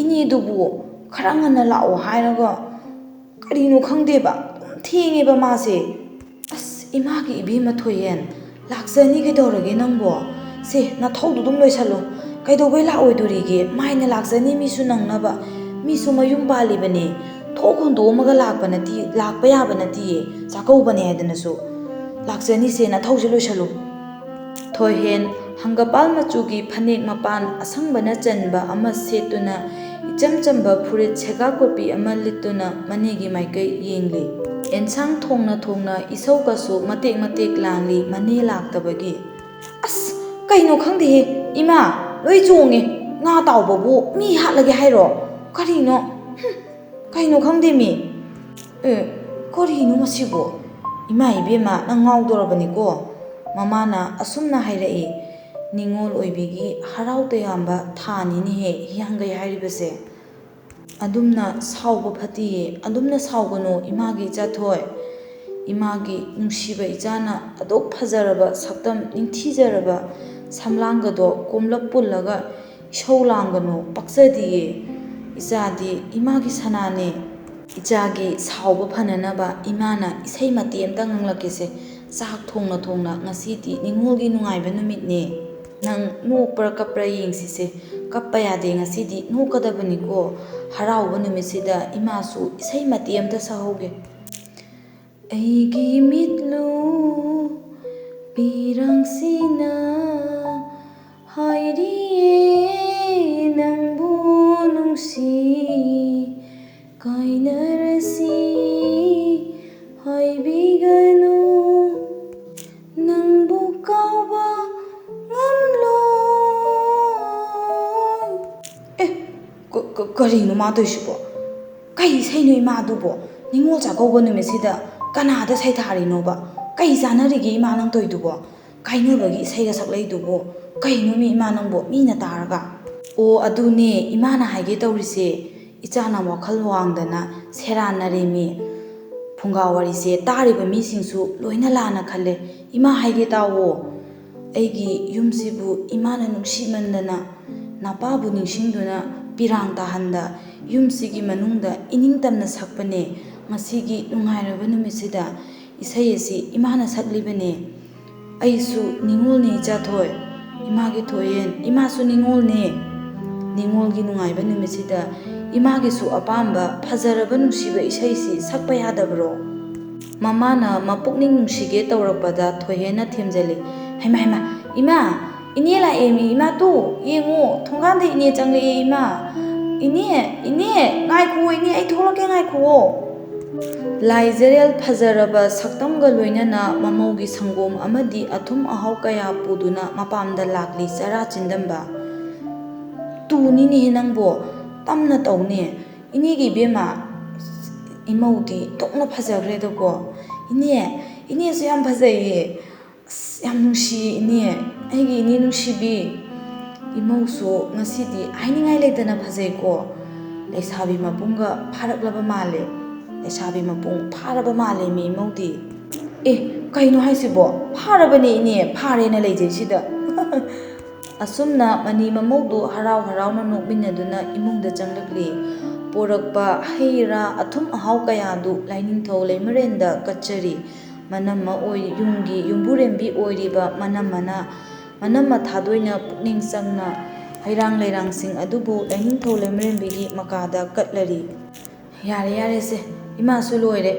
ꯏꯅꯦꯗꯨꯕꯨ ꯈꯔ ꯉꯟꯅ ꯂꯥꯛꯑꯣ ꯍꯥꯏꯔꯒ ꯀꯔꯤꯅꯣ ꯈꯪꯗꯦꯕ ꯑꯗꯨꯝ ꯊꯦꯡꯉꯦꯕ ꯃꯥꯁꯦ ꯏꯃꯥꯒꯤ ꯏꯕꯦꯝꯃ ꯊꯣꯏꯍꯦꯟ ꯂꯥꯛꯆꯅꯤ ꯀꯩꯗꯧꯔꯒꯦ ꯅꯪꯕꯣ ꯁꯦ ꯅꯊꯧꯗꯨ ꯑꯗꯨꯝ ꯂꯣꯏꯁꯜꯂꯨ ꯀꯩꯗꯧꯕꯩ ꯂꯥꯛꯑꯣꯏꯗꯣꯔꯤꯒꯦ ꯃꯥꯏꯅ ꯂꯥꯛꯆꯅꯤ ꯃꯤꯁꯨ ꯅꯪꯅꯕ ꯃꯤꯁꯨ ꯃꯌꯨꯝ ꯄꯥꯜꯂꯤꯕꯅꯦ ꯊꯣꯛ ꯍꯨꯟꯗꯣꯛꯑꯝꯃꯒ ꯂꯥꯛꯄ ꯌꯥꯕ ꯅꯠꯇꯤꯌꯦ ꯆꯥꯛꯀꯧꯕꯅꯦ ꯍꯥꯏꯗꯅꯁꯨ ꯂꯥꯛꯆꯅꯤꯁꯦ ꯅꯊꯧꯁꯦ ꯂꯣꯏꯁꯜꯂꯨ ꯊꯣꯏꯍꯦꯟ ꯍꯪꯒꯄꯥꯜ ꯃꯆꯨꯒꯤ ꯐꯅꯦꯛ ꯃꯄꯥꯟ ꯑꯁꯪꯕꯅ ꯆꯟꯕ ꯑꯃ ꯁꯦꯠꯇꯨꯅ ꯏꯆꯝ ꯆꯝꯕ ꯐꯨꯔꯤꯠ ꯁꯦꯒꯥ ꯀꯣꯠꯄꯤ ꯑꯃ ꯂꯤꯠꯇꯨꯅ ꯃꯅꯦꯒꯤ ꯃꯥꯏꯀꯩ ꯌꯦꯡꯂꯤ ꯑꯦꯟꯁꯥꯡ ꯊꯣꯡꯅ ꯏꯁꯧꯒꯁꯨ ꯃꯇꯦꯛ ꯂꯥꯡꯂꯤ ꯃꯅꯦ ꯂꯥꯛꯇꯕꯒꯤ ꯀꯩꯅꯣ ꯈꯪꯗꯦꯍꯦ ꯏꯃꯥ ꯂꯣꯏ ꯆꯣꯡꯉꯦ ꯉꯥ ꯇꯥꯎꯕꯕꯨ ꯃꯤ ꯍꯥꯠꯂꯒꯦ ꯍꯥꯏꯔꯣ ꯀꯔꯤꯅꯣ ꯀꯩꯅꯣ ꯈꯪꯗꯦ ꯃꯤ ꯀꯔꯤꯅꯣ ꯃꯁꯤꯕꯨ ꯏꯃꯥ ꯏꯕꯦꯝꯃ ꯅꯪ ꯉꯥꯎꯗꯣꯔꯕꯅꯤꯀꯣ ꯃꯃꯥꯅ ꯑꯁꯨꯝꯅ ꯍꯥꯏꯔꯛꯏ ꯅꯤꯡꯉꯣꯜ ꯑꯣꯏꯕꯤꯒꯤ ꯍꯔꯥꯎ ꯇꯌꯥꯝꯕ ꯊꯥꯅꯤꯅꯦꯍꯦ ꯍꯤꯌꯥꯡꯒꯩ ꯍꯥꯏꯔꯤꯕꯁꯦ ꯑꯗꯨꯝꯅ ꯁꯥꯎꯕ ꯐꯠꯇꯤꯌꯦ ꯑꯗꯨꯝꯅ ꯁꯥꯎꯒꯅꯨ ꯏꯃꯥꯒꯤ ꯏꯆꯥꯊꯣꯏ ꯏꯃꯥꯒꯤ ꯅꯨꯡꯁꯤꯕ ꯏꯆꯥꯅ ꯑꯗꯨꯛ ꯐꯖꯔꯕ ꯁꯛꯇꯝ ꯅꯤꯡꯊꯤꯖꯔꯕ ꯁꯝꯂꯥꯡꯒꯗꯣ ꯀꯣꯝꯂꯞ ꯄꯨꯜꯂꯒ ꯏꯁꯧ ꯂꯥꯡꯒꯅꯨ ꯄꯛꯆꯗꯤꯌꯦ ꯏꯆꯥꯗꯤ ꯏꯃꯥꯒꯤ ꯁꯅꯥꯅꯦ ꯏꯆꯥꯒꯤ ꯁꯥꯎꯕ ꯐꯅꯅꯕ ꯏꯃꯥꯅ ꯏꯁꯩ ꯃꯇꯦꯛ ꯑꯃꯇ ꯉꯪꯂꯛꯀꯦꯁꯦ ꯆꯥꯛ ꯊꯣꯡꯅ ꯉꯁꯤꯗꯤ ꯅꯤꯡꯉꯣꯜꯒꯤ ꯅꯨꯡꯉꯥꯏꯕ ꯅꯨꯃꯤꯠꯅꯦ ꯅꯪ ꯅꯣꯛꯄ꯭ꯔꯥ ꯀꯞꯄ꯭ꯔꯥ ꯌꯦꯡꯁꯤꯁꯦ ꯀꯞꯄ ꯌꯥꯗꯦ ꯉꯁꯤꯗꯤ ꯅꯣꯛꯀꯗꯕꯅꯤꯀꯣ ꯍꯔꯥꯎꯕ ꯅꯨꯃꯤꯠꯁꯤꯗ ꯏꯃꯥꯁꯨ ꯏꯁꯩ ꯃꯇꯦꯛ ꯑꯃꯇ ꯁꯛꯍꯧꯒꯦ ꯑꯩꯒꯤ ꯃꯤꯠꯂꯨ ꯄꯤꯔꯥꯡꯁꯤꯅ ꯍꯥꯏꯔꯤꯌꯦ ꯅꯪꯕꯨ ꯅꯨꯡꯁꯤ ꯀꯥꯏꯅꯔꯁꯤ ꯍꯥꯏꯕꯤꯒꯅꯨ ꯅꯪꯕꯨ ꯀꯥꯎꯕ ꯉꯝꯂꯣꯏ ꯀꯔꯤꯅꯣ ꯃꯥ ꯇꯧꯏꯁꯤꯕꯣ ꯀꯩ ꯏꯁꯩꯅꯣ ꯏꯃꯥꯗꯨꯕꯣ ꯅꯤꯡꯉꯣꯜ ꯆꯥꯛꯀꯧꯕ ꯅꯨꯃꯤꯠꯁꯤꯗ ꯀꯅꯥꯗ ꯁꯩꯊꯥꯔꯤꯅꯣꯕ ꯀꯩ ꯆꯥꯟꯅꯔꯤꯒꯦ ꯏꯃꯥ ꯅꯪ ꯇꯧꯏꯗꯨꯕꯣ ꯀꯥꯏꯅꯕꯒꯤ ꯏꯁꯩꯒ ꯁꯛꯂꯛꯏꯗꯨꯕꯣ ꯀꯩꯅꯣ ꯏꯃꯥ ꯅꯪꯕꯣ ꯃꯤꯅ ꯇꯥꯔꯒ ꯑꯣ ꯑꯗꯨꯅꯦ ꯏꯃꯥꯅ ꯍꯥꯏꯒꯦ ꯇꯧꯔꯤꯁꯦ ꯏꯆꯥꯅ ꯋꯥꯈꯜ ꯋꯥꯡꯗꯅ ꯁꯦꯔꯥꯟꯅꯔꯦꯃꯤ ꯐꯨꯡꯒꯥ ꯋꯥꯔꯤꯁꯦ ꯇꯥꯔꯤꯕ ꯃꯤꯁꯤꯡꯁꯨ ꯂꯣꯏꯅ ꯂꯥꯟꯅ ꯈꯜꯂꯦ ꯏꯃꯥ ꯍꯥꯏꯒꯦ ꯇꯥꯋꯣ ꯑꯩꯒꯤ ꯌꯨꯝꯁꯤꯕꯨ ꯏꯃꯥꯅ ꯅꯨꯡꯁꯤꯃꯟꯗꯅ ꯅꯄꯥꯕꯨ ꯅꯤꯡꯁꯤꯡꯗꯨꯅ ꯄꯤꯔꯥꯡ ꯇꯥꯍꯟꯗ ꯌꯨꯝꯁꯤꯒꯤ ꯃꯅꯨꯡꯗ ꯏꯅꯤꯡꯇꯝꯅ ꯁꯛꯄꯅꯦ ꯉꯁꯤꯒꯤ ꯅꯨꯡꯉꯥꯏꯔꯕ ꯅꯨꯃꯤꯠꯁꯤꯗ ꯏꯁꯩ ꯑꯁꯤ ꯏꯃꯥꯅ ꯁꯛꯂꯤꯕꯅꯦ ꯑꯩꯁꯨ ꯅꯤꯡꯉꯣꯜꯅꯦ ꯏꯆꯥꯊꯣꯏ ꯏꯃꯥꯒꯤ ꯊꯣꯏꯍꯦꯟ ꯏꯃꯥꯁꯨ ꯅꯤꯡꯉꯣꯜꯅꯦ ꯅꯤꯡꯉꯣꯜꯒꯤ ꯅꯨꯡꯉꯥꯏꯕ ꯅꯨꯃꯤꯠꯁꯤꯗ ꯏꯃꯥꯒꯤꯁꯨ ꯑꯄꯥꯝꯕ ꯐꯖꯔꯕ ꯅꯨꯡꯁꯤꯕ ꯏꯁꯩꯁꯤ ꯁꯛꯄ ꯌꯥꯗꯕ꯭ꯔꯣ ꯃꯃꯥꯅ ꯃꯄꯨꯛꯅꯤꯡ ꯅꯨꯡꯁꯤꯒꯦ ꯇꯧꯔꯛꯄꯗ ꯊꯣꯏꯍꯦꯟꯅ ꯊꯦꯝꯖꯤꯜꯂꯤ꯫ ꯍꯩꯃꯥ ꯍꯩꯃꯥ ꯏꯃꯥ, ꯏꯅꯦ ꯂꯥꯛꯑꯦꯃꯤ ꯏꯃꯥ, ꯇꯨ ꯌꯦꯡꯉꯣ ꯊꯣꯡꯒꯥꯟꯗ ꯏꯅꯦ ꯆꯪꯂꯛꯑꯦ ꯏꯃꯥ꯫ ꯏꯅꯦ ꯉꯥꯏꯈꯨꯑꯣ ꯏꯅꯦ, ꯑꯩ ꯊꯣꯛꯂꯛꯀꯦ ꯉꯥꯏꯈꯨꯑꯣ꯫ ꯂꯥꯏꯖꯔꯦꯜ ꯐꯖꯔꯕ ꯁꯛꯇꯝꯒ ꯂꯣꯏꯅꯅ ꯃꯃꯧꯒꯤ ꯁꯪꯒꯣꯝ ꯑꯃꯗꯤ ꯑꯊꯨꯝ ꯑꯍꯥꯎ ꯀꯌꯥ ꯄꯨꯗꯨꯅ ꯃꯄꯥꯝꯗ ꯂꯥꯛꯂꯤ ꯆꯔꯥ ꯆꯤꯟꯗꯝꯕ꯫ ꯇꯨꯅꯤꯅꯦꯍꯦ ꯅꯪꯕꯣ, ꯇꯞꯅ ꯇꯧꯅꯦ ꯏꯅꯦꯒꯤ ꯏꯕꯦꯝꯃ꯫ ꯏꯃꯧꯗꯤ ꯊꯣꯛꯅ ꯐꯖꯈ꯭ꯔꯦꯗꯀꯣ꯫ ꯏꯅꯦꯁꯨ ꯌꯥꯝ ꯐꯖꯩꯌꯦ, ꯌꯥꯝ ꯅꯨꯡꯁꯤꯌꯦ ꯏꯅꯦ, ꯑꯩꯒꯤ ꯏꯅꯦ ꯅꯨꯡꯁꯤꯕꯤ꯫ ꯏꯃꯧꯁꯨ ꯉꯁꯤꯗꯤ ꯍꯥꯏꯅꯤꯡꯉꯥꯏ ꯂꯩꯇꯅ ꯐꯖꯩꯀꯣ, ꯂꯩꯁꯥꯕꯤ ꯃꯄꯨꯡꯒ ꯐꯥꯔꯛꯂꯕ ꯃꯥꯜꯂꯦ, ꯂꯩꯁꯥꯕꯤ ꯃꯄꯨꯡ ꯐꯥꯔꯕ ꯃꯥꯜꯂꯦꯃꯤ ꯏꯃꯧꯗꯤ꯫ ꯀꯩꯅꯣ ꯍꯥꯏꯁꯤꯕꯣ? ꯐꯥꯔꯕꯅꯦ ꯏꯅꯦ, ꯐꯥꯔꯦꯅ ꯂꯩꯖꯩꯁꯤꯗ꯫ ꯑꯁꯨꯝꯅ ꯃꯅꯤ ꯃꯃꯧꯗꯨ ꯍꯔꯥꯎ ꯍꯔꯥꯎꯅ ꯅꯣꯛꯃꯤꯟꯅꯗꯨꯅ ꯏꯃꯨꯡꯗ ꯆꯪꯂꯛꯂꯤ꯫ ꯄꯣꯔꯛꯄ ꯍꯩ ꯔꯥ ꯑꯊꯨꯝ ꯑꯍꯥꯎ ꯀꯌꯥꯗꯨ ꯂꯥꯏꯅꯤꯡꯊꯧ ꯂꯩꯃꯔꯦꯟꯗ ꯀꯠꯆꯔꯤ꯫ ꯌꯨꯝꯒꯤ ꯌꯨꯝꯕꯨꯔꯦꯝꯕꯤ ꯑꯣꯏꯔꯤꯕ ꯃꯅꯝꯃ ꯊꯥꯗꯣꯏꯅ ꯄꯨꯛꯅꯤꯡ ꯆꯪꯅ ꯍꯩꯔꯥꯡ ꯂꯩꯔꯥꯡꯁꯤꯡ ꯑꯗꯨꯕꯨ ꯂꯥꯏꯅꯤꯡꯊꯧ ꯂꯩꯃꯔꯦꯟꯕꯤꯒꯤ ꯃꯀꯥꯗ ꯀꯠꯂꯔꯤ꯫ ꯌꯥꯔꯦꯁꯦ ꯏꯃꯥꯁꯨ ꯂꯣꯏꯔꯦ,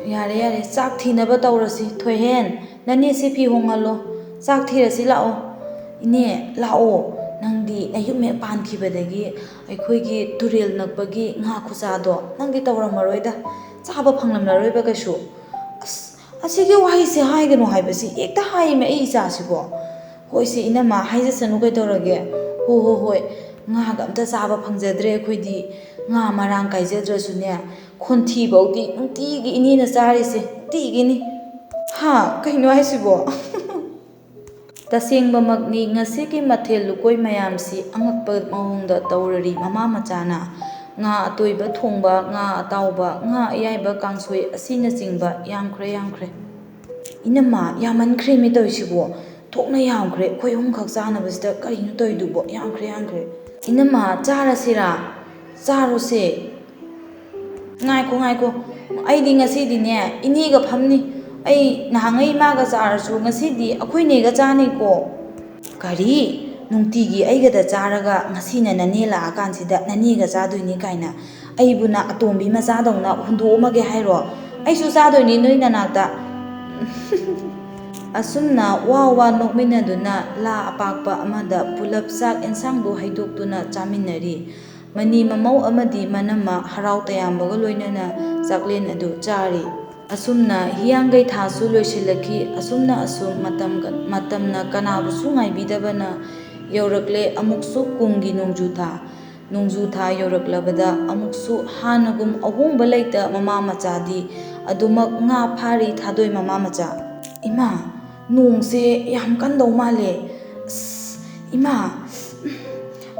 ꯌꯥꯔꯦ ꯆꯥꯛ ꯊꯤꯅꯕ ꯇꯧꯔꯁꯤ꯫ ꯊꯣꯏꯍꯦꯟ, ꯅꯅꯦꯁꯦ ꯐꯤ ꯍꯣꯡꯍꯜꯂꯣ, ꯆꯥꯛ ꯊꯤꯔꯁꯤ ꯂꯥꯛꯑꯣ꯫ ꯏꯅꯦ ꯂꯥꯛꯑꯣ, ꯅꯪꯗꯤ ꯅꯌꯨꯝ ꯍꯦꯛ ꯄꯥꯟꯈꯤꯕꯗꯒꯤ ꯑꯩꯈꯣꯏꯒꯤ ꯇꯨꯔꯦꯜ ꯅꯛꯄꯒꯤ ꯉꯥ ꯈꯨꯆꯥꯗꯣ ꯅꯪꯗꯤ ꯇꯧꯔꯝꯃꯔꯣꯏꯗ, ꯆꯥꯕ ꯐꯪꯂꯝꯂꯔꯣꯏꯕ ꯀꯩꯁꯨ꯫ ꯑꯁꯤꯒꯤ ꯋꯥꯍꯩꯁꯦ ꯍꯥꯏꯒꯅꯨ ꯍꯥꯏꯕꯁꯤ ꯍꯦꯛꯇ ꯍꯥꯏꯌꯦꯃꯤ ꯑꯩ ꯏꯆꯥꯁꯤꯕꯣ꯫ ꯍꯣꯏꯁꯦ ꯏꯅꯝꯃ, ꯍꯥꯏꯖꯁꯅꯨ ꯀꯩꯗꯧꯔꯒꯦ꯫ ꯍꯣꯏ, ꯉꯥꯒ ꯑꯝꯇ ꯆꯥꯕ ꯐꯪꯖꯗ꯭ꯔꯦ ꯑꯩꯈꯣꯏꯗꯤ, ꯉꯥ ꯃꯔꯥꯡ ꯀꯥꯏꯖꯗ꯭ꯔꯁꯨꯅꯦ ꯈꯣꯟꯊꯤꯐꯧꯗꯤ ꯅꯨꯡꯇꯤꯒꯤ ꯏꯅꯦꯅ ꯆꯥꯔꯤꯁꯦ, ꯅꯨꯡꯇꯤꯒꯤꯅꯤ꯫ ꯀꯩꯅꯣ ꯍꯥꯏꯁꯤꯕꯣ? ꯇꯁꯦꯡꯕꯃꯛꯅꯤ ꯉꯁꯤꯒꯤ ꯃꯊꯦꯜ ꯂꯨꯀꯣꯏ ꯃꯌꯥꯝꯁꯤ ꯑꯉꯛꯄ ꯃꯑꯣꯡꯗ ꯇꯧꯔꯔꯤ ꯃꯃꯥ ꯃꯆꯥꯅ꯫ ꯉꯥ ꯑꯇꯣꯏꯕ ꯊꯣꯡꯕ, ꯉꯥ ꯑꯇꯥꯎꯕ, ꯉꯥ ꯑꯌꯥꯏꯕ ꯀꯥꯡꯁꯣꯏ ꯑꯁꯤꯅꯆꯤꯡꯕ ꯌꯥꯝꯈ꯭ꯔꯦ꯫ ꯏꯅꯝꯃ, ꯌꯥꯝꯃꯟꯈ꯭ꯔꯦꯃꯤ ꯇꯧꯔꯤꯁꯤꯕꯣ, ꯊꯣꯛꯅ ꯌꯥꯝꯈ꯭ꯔꯦ, ꯑꯩꯈꯣꯏ ꯑꯍꯨꯝꯈꯛ ꯆꯥꯅꯕꯁꯤꯗ ꯀꯔꯤꯅꯣ ꯇꯧꯔꯤꯗꯨꯕꯣ, ꯌꯥꯝꯈ꯭ꯔꯦ꯫ ꯏꯅꯝꯃ ꯆꯥꯔꯁꯤꯔꯥ? ꯆꯥꯔꯣꯁꯦ꯫ ꯉꯥꯏꯈꯣ, ꯑꯩꯗꯤ ꯉꯁꯤꯗꯤꯅꯦ ꯏꯅꯦꯒ ꯐꯝꯅꯤ꯫ ꯑꯩ ꯅꯍꯥꯟꯉꯩ ꯏꯃꯥꯒ ꯆꯥꯔꯁꯨ ꯉꯁꯤꯗꯤ ꯑꯩꯈꯣꯏꯅꯦꯒ ꯆꯥꯅꯤꯀꯣ꯫ ꯀꯔꯤ? ꯅꯨꯡꯇꯤꯒꯤ ꯑꯩꯒꯗ ꯆꯥꯔꯒ ꯉꯁꯤꯅ ꯅꯅꯦ ꯂꯥꯛꯑꯀꯥꯟꯁꯤꯗ ꯅꯅꯦꯒ ꯆꯥꯗꯣꯏꯅꯤ ꯀꯥꯏꯅ ꯑꯩꯕꯨꯅ ꯑꯇꯣꯝꯕꯤ ꯃꯆꯥꯗꯧꯅ ꯍꯨꯟꯗꯣꯛꯑꯝꯃꯒꯦ ꯍꯥꯏꯔꯣ? ꯑꯩꯁꯨ ꯆꯥꯗꯣꯏꯅꯤ ꯅꯣꯏ ꯅꯅꯥꯛꯇ꯫ ꯑꯁꯨꯝꯅ ꯋꯥ ꯅꯣꯛꯃꯤꯟꯅꯗꯨꯅ ꯂꯥ ꯑꯄꯥꯛꯄ ꯑꯃꯗ ꯄꯨꯂꯞ ꯆꯥꯛ ꯏꯟꯁꯥꯡꯗꯨ ꯍꯩꯗꯣꯛꯇꯨꯅ ꯆꯥꯃꯤꯟꯅꯔꯤ꯫ ꯃꯅꯤ ꯃꯃꯧ ꯑꯃꯗꯤ ꯃꯅꯝꯃ ꯍꯔꯥꯎ ꯇꯌꯥꯝꯕꯒ ꯂꯣꯏꯅꯅ ꯆꯥꯛꯂꯦꯟ ꯑꯗꯨ ꯆꯥꯔꯤ꯫ ꯑꯁꯨꯝꯅ ꯍꯤꯌꯥꯡꯒꯩ ꯊꯥꯁꯨ ꯂꯣꯏꯁꯤꯜꯂꯛꯈꯤ꯫ ꯑꯁꯨꯝ ꯃꯇꯝꯅ ꯀꯅꯥꯕꯨꯁꯨ ꯉꯥꯏꯕꯤꯗꯕꯅ ꯌꯧꯔꯛꯂꯦ ꯑꯃꯨꯛꯁꯨ ꯀꯨꯝꯒꯤ ꯅꯣꯡꯖꯨ ꯊꯥ꯫ ꯅꯣꯡꯖꯨ ꯊꯥ ꯌꯧꯔꯛꯂꯕꯗ ꯑꯃꯨꯛꯁꯨ ꯍꯥꯟꯅꯒꯨꯝ ꯑꯍꯣꯡꯕ ꯂꯩꯇ ꯃꯃꯥ ꯃꯆꯥꯗꯤ ꯑꯗꯨꯃꯛ ꯉꯥ ꯐꯥꯔꯤ ꯊꯥꯗꯣꯏ ꯃꯃꯥ ꯃꯆꯥ꯫ ꯏꯃꯥ, ꯅꯣꯡꯁꯦ ꯌꯥꯝ ꯀꯟꯗꯧ ꯃꯥꯜꯂꯦ꯫ ꯏꯃꯥ,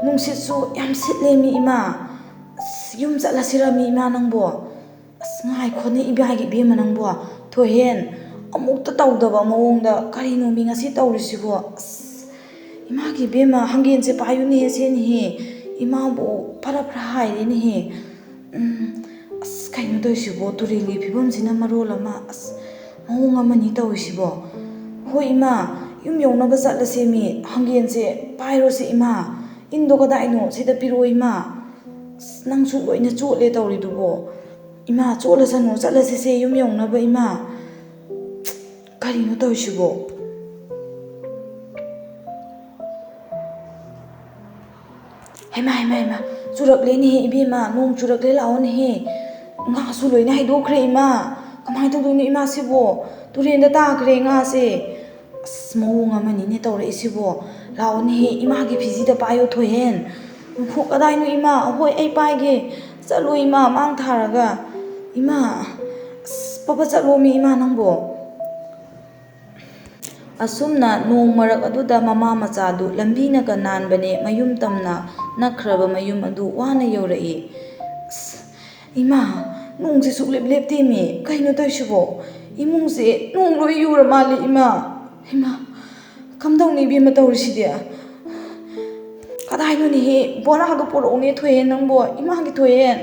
ꯅꯨꯡꯁꯤꯠꯁꯨ ꯌꯥꯝ ꯁꯤꯠꯂꯦꯃꯤ ꯏꯃꯥ꯫ ꯌꯨꯝ ꯆꯠꯂꯁꯤꯔꯃꯤ ꯏꯃꯥ ꯅꯪꯕꯣ? ꯉꯥꯏꯈꯣꯅꯦ ꯏꯃꯥꯒꯤ ꯏꯕꯦꯝꯃ ꯅꯪꯕꯣ, ꯊꯣꯏꯍꯦꯟ, ꯑꯃꯨꯛꯇ ꯇꯧꯗꯕ ꯃꯑꯣꯡꯗ ꯀꯔꯤꯅꯣꯃꯤ ꯉꯁꯤ ꯇꯧꯔꯤꯁꯤꯕꯣ? ꯏꯃꯥꯒꯤ ꯏꯕꯦꯝꯃ, ꯍꯪꯒꯦꯟꯁꯦ ꯄꯥꯏꯌꯨꯅꯦꯍꯦ, ꯁꯦꯅꯦꯍꯦ, ꯏꯃꯥꯕꯨ ꯐꯔ ꯍꯥꯏꯔꯦꯅꯦꯍꯦ꯫ ꯀꯩꯅꯣ ꯇꯧꯔꯤꯁꯤꯕꯣ, ꯇꯨꯔꯦꯜꯒꯤ ꯐꯤꯕꯝꯁꯤꯅ ꯃꯔꯣꯜ ꯑꯃ, ꯃꯑꯣꯡ ꯑꯃꯅꯤ ꯇꯧꯔꯤꯁꯤꯕꯣ꯫ ꯍꯣꯏ ꯏꯃꯥ, ꯌꯨꯝ ꯌꯧꯅꯕ ꯆꯠꯂꯁꯦꯃꯤ, ꯍꯪꯒꯦꯟꯁꯦ ꯄꯥꯏꯔꯣꯁꯦ ꯏꯃꯥ, ꯏꯟꯗꯣ ꯀꯗꯥꯏꯅꯣ ꯁꯤꯗ ꯄꯤꯔꯛꯑꯣ ꯏꯃꯥ꯫ ꯅꯪꯁꯨ ꯂꯣꯏꯅ ꯆꯣꯠꯂꯦ ꯇꯧꯔꯤꯗꯨꯕꯣ꯫ ꯏꯃꯥ ꯆꯣꯠꯂꯁꯅꯨ, ꯆꯠꯂꯁꯤꯁꯦ ꯌꯨꯝ ꯌꯧꯅꯕ ꯏꯃꯥ꯫ ꯀꯔꯤꯅꯣ ꯇꯧꯔꯤꯁꯤꯕꯣ? ꯍꯩꯃꯥ, ꯆꯨꯔꯛꯂꯦꯅꯦꯍꯦ ꯏꯕꯦꯝꯃ, ꯅꯣꯡ ꯆꯨꯔꯛꯂꯦ ꯂꯥꯛꯑꯣꯅꯦꯍꯦ꯫ ꯉꯥꯁꯨ ꯂꯣꯏꯅ ꯍꯩꯗꯣꯛꯈ꯭ꯔꯦ ꯏꯃꯥ, ꯀꯃꯥꯏꯅ ꯇꯧꯗꯣꯏꯅꯣ ꯏꯃꯥꯁꯤꯕꯣ? ꯇꯨꯔꯦꯟꯗ ꯇꯥꯈ꯭ꯔꯦ ꯉꯥꯁꯦ꯫ ꯃꯑꯣꯡ ꯑꯃꯅꯤꯅꯦ ꯇꯧꯔꯛꯏꯁꯤꯕꯣ꯫ ꯂꯥꯛꯑꯣꯅꯦꯍꯦ, ꯏꯃꯥꯒꯤ ꯐꯤꯁꯤꯗ ꯄꯥꯏꯌꯣ ꯊꯣꯏꯍꯦꯟ꯫ ꯀꯗꯥꯏꯅꯣ ꯏꯃꯥ? ꯍꯣꯏ ꯑꯩ ꯄꯥꯏꯒꯦ꯫ ꯆꯠꯂꯣ ꯏꯃꯥ, ꯃꯥꯡ ꯊꯥꯔꯒ꯫ ꯏꯃꯥ, ꯆꯠꯂꯣꯃꯤ ꯏꯃꯥ ꯅꯪꯕꯣ꯫ ꯑꯁꯨꯝꯅ ꯅꯣꯡ ꯃꯔꯛ ꯑꯗꯨꯗ ꯃꯃꯥ ꯃꯆꯥꯗꯨ ꯂꯝꯕꯤꯅꯒ ꯅꯥꯟꯕꯅꯦ ꯃꯌꯨꯝ ꯇꯝꯅ ꯅꯛꯈ꯭ꯔꯕ ꯃꯌꯨꯝ ꯑꯗꯨ ꯋꯥꯅ ꯌꯧꯔꯛꯏ꯫ ꯏꯃꯥ, ꯅꯣꯡꯁꯦ ꯁꯨꯛꯂꯦꯞ ꯂꯦꯞꯇꯦꯃꯤ, ꯀꯩꯅꯣ ꯇꯧꯔꯤꯁꯤꯕꯣ? ꯏꯃꯨꯡꯁꯦ ꯅꯣꯡ ꯂꯣꯏ ꯌꯨꯔ ꯃꯥꯜꯂꯦ ꯏꯃꯥ꯫ ꯀꯝꯗꯧꯅꯤ ꯏꯕꯦꯝꯃ ꯇꯧꯔꯤꯁꯤꯗꯤ? ꯀꯗꯥꯏꯅꯣꯅꯦꯍꯦ, ꯕꯣꯔꯥꯗꯣ ꯄꯣꯔꯛꯎꯅꯦ ꯊꯣꯏꯍꯦꯟ ꯅꯪꯕꯣ, ꯏꯃꯥꯒꯤ ꯊꯣꯏꯍꯦꯟ꯫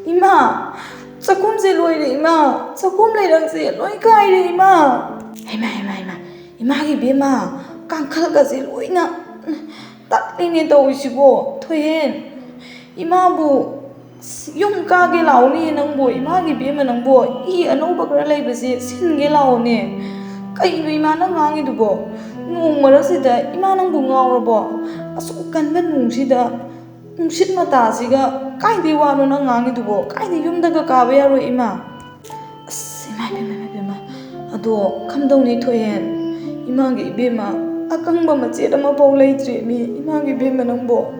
ꯏꯃꯥ, ꯆꯥꯛꯈꯨꯝꯁꯦ ꯂꯣꯏꯔꯦ ꯏꯃꯥ, ꯆꯥꯛꯈꯨꯝ ꯂꯩꯔꯪꯁꯦ ꯂꯣꯏ ꯀꯥꯏꯔꯦ ꯏꯃꯥ꯫ ꯍꯩꯃꯥ, ꯏꯃꯥꯒꯤ ꯏꯕꯦꯝꯃ, ꯀꯥꯡꯈꯜꯒꯁꯦ ꯂꯣꯏꯅ ꯇꯠꯂꯦꯅꯦ ꯇꯧꯔꯤꯁꯤꯕꯣ꯫ ꯊꯣꯏꯍꯦꯟ, ꯏꯃꯥꯕꯨ Yum kage launi nangbo imagi bema nangbo I anauba khara leibase singe laone kaino ima nang ngangi dubo nung marasida ima nangbu ngawrabo asuk kanba nungsida nungsit matasiga kaide wano nang ngangi dubo kaide yumdaga kaba yaro ima ima bema ado kamdongni thoyen imagi bema akangba machet ama pau leitri mi imagi bema nangbo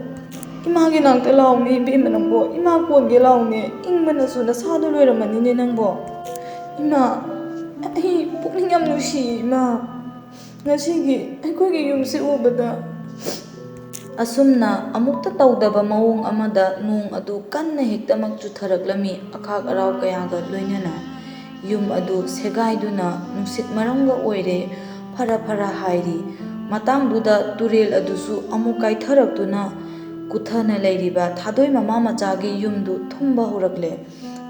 imagi nangta launi bema nangbo ima konge launi ingmana su na sadu loiramani ne nangbo ima ai pukning yam nusi ima ngasigi aikogi yumse ubada asumna amukta tawdaba mawong amada nung adu kanna hektamak chutharaklami akhak araw kayaga loinana yum adu segaiduna nungsit maramga oire phara hairi matangduda turel adusu amuk kaitharaktuna kuthana leiriba thadoi mama machagi yumdu thumba horakle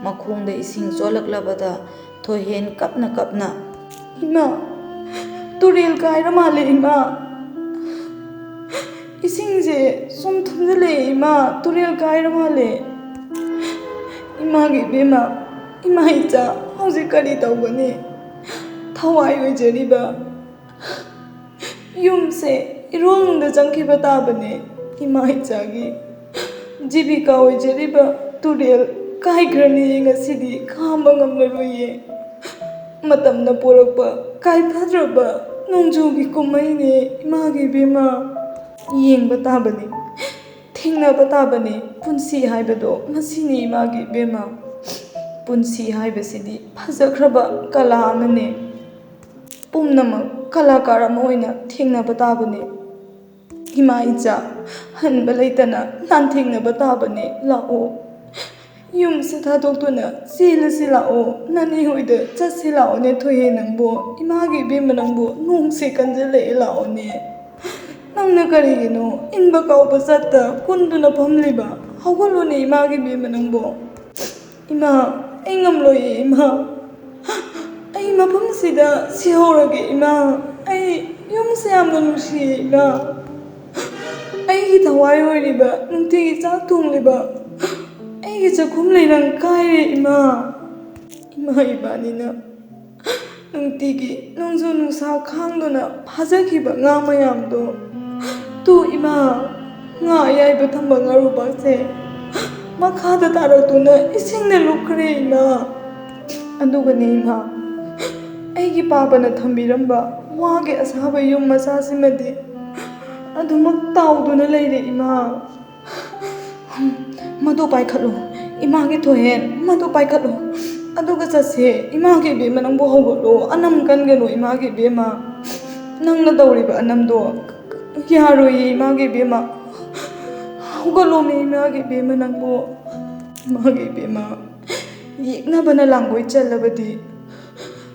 makhongda ising cholaklabada thohen kapna ima turel kaira male ima isingje sum thumdale ima turel kaira male imagi bema ima icha hauji kari tawgani thawai oijariba yumse irongda jangkiba tabane ima ichagi jibika oijariba turel kaigrani ngasidi khamba ngamlaroye matamna porakpa kaifadraba nongjugi kumaine imagi bema yengba tabani thengnaba tabani punsi haibado masini imagi bema punsi haibasidi phajakraba kala amane pumnamak kalakar ama oina thengnaba tabani ima icha hanba leitana nan thengnaba tabani lao yumse thadoktuna silasi lao nani hoida chasi lao ne thoye nangbo imagi bema nangbo nungse kanjale lao ne nangna karigino inba kauba satta kunduna phamliba hawgalone imagi bema nangbo ima engamloye ima ai mafamsida sihorage ima ai yumse amna nusiye ima ai thawai oiriba nungtigi chak thongliba ai chakhum leirang kaire ima ibanina nungtigi nungju nungsa khangduna phajakiba nga mayamdo tu ima nga yaiba thamba ngarubase makhada taraktuna isingna lukhre ima adugane ima aigi papana thambiramba wage asaba yum masasimadi adumak tawduna leire ima madu paikhalu imagi thohen madu paikhalu aduga chase imagi be manangbo hogolo anam kangeno imagi be ma nangna dawriba anamdo yaroi imagi be ma hogolo me imagi be manangbo imagi be ma yekna bana langoi chalabadi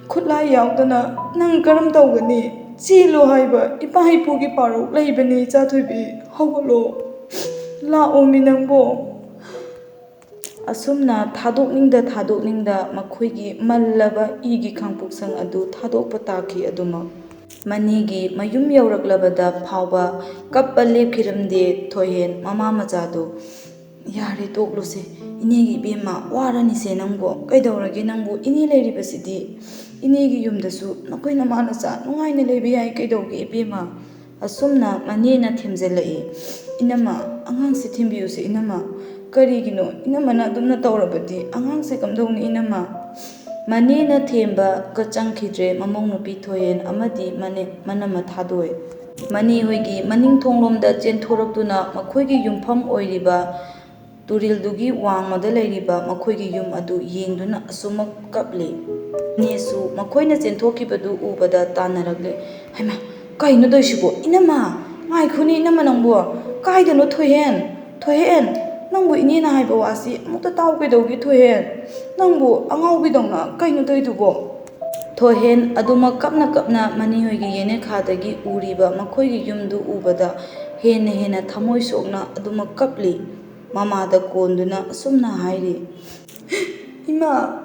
khulai yaudana nang karam tawgani chilo haiba ipa ipugi paru leibani chathubi hogolo la omi nangbo asumna thadokningda makhoigi mallaba igi khangpuksang adu thadokpa taki aduma manigi mayum yauraklabada phawba kappa lepkhiramde thohen mama machado yare tokluse inegi bema warani se nangbo kaidawrage nangbo ini leiribasidi inegi yumdasu nakoina manacha nungaina leibe yai kaidawge bema asumna manena themjelai inama angangse thembiyuse inama karigino inamana adumna tawrabadi angangse kamdongni inama manena themba kachangkhidre mamong nupi thoyen amadi manama thadoi mani hoigi maning thonglomda chenthoraktuna makhoigi yumpham oiriba turildugi wangmada leiriba makhoigi yum adu yengduna asumak kaple nesu makhoina chenthokibadu ubada tanaragle haima kaino doisibo inama mai khuni inama nangbo kaidano thohen nangbo inina haiba wasi amukta tawgedawgi thohen nangbo angawbidongna kaino doidubo thohen aduma kapna mani hoigi yene khadagi uriba makhoigi yumdu ubada hena thamoi sokna aduma kapli mamada konduna asumna hairi ima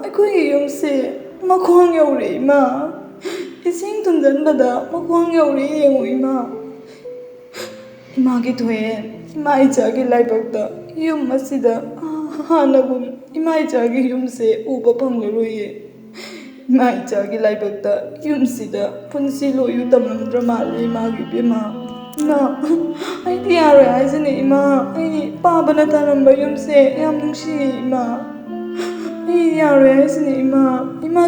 aikoigi yumse makhwang yaure ima ising thumjanbada makhwang yaure yengu ima imagi thohen ꯏꯃꯥ ꯏꯆꯥꯒꯤ ꯂꯥꯏꯕꯛꯇ ꯌꯨꯝ ꯑꯁꯤꯗ ꯍꯥꯟꯅꯒꯨꯝ ꯏꯃꯥ ꯏꯆꯥꯒꯤ ꯌꯨꯝꯁꯦ ꯎꯕ ꯐꯪꯂꯔꯣꯏꯌꯦ. ꯏꯃꯥ ꯏꯆꯥꯒꯤ ꯂꯥꯏꯕꯛꯇ ꯌꯨꯝꯁꯤꯗ ꯄꯨꯟꯁꯤ ꯂꯣꯏꯌꯨ ꯇꯝꯂꯝꯗ꯭ꯔ ꯃꯥꯜꯂꯦ ꯏꯃꯥꯒꯤ ꯏꯕꯦꯝꯃ. ꯏꯃꯥ, ꯑꯩꯗꯤ ꯌꯥꯔꯣꯏ ꯍꯥꯏꯁꯤꯅꯦ ꯏꯃꯥ. ꯑꯩ ꯄꯥꯕꯅ ꯊꯥꯔꯝꯕ ꯌꯨꯝꯁꯦ ꯌꯥꯝ ꯅꯨꯡꯁꯤꯌꯦ ꯏꯃꯥ. ꯑꯩ ꯌꯥꯔꯣꯏ ꯍꯥꯏꯁꯤꯅꯦ ꯏꯃꯥ. ꯏꯃꯥ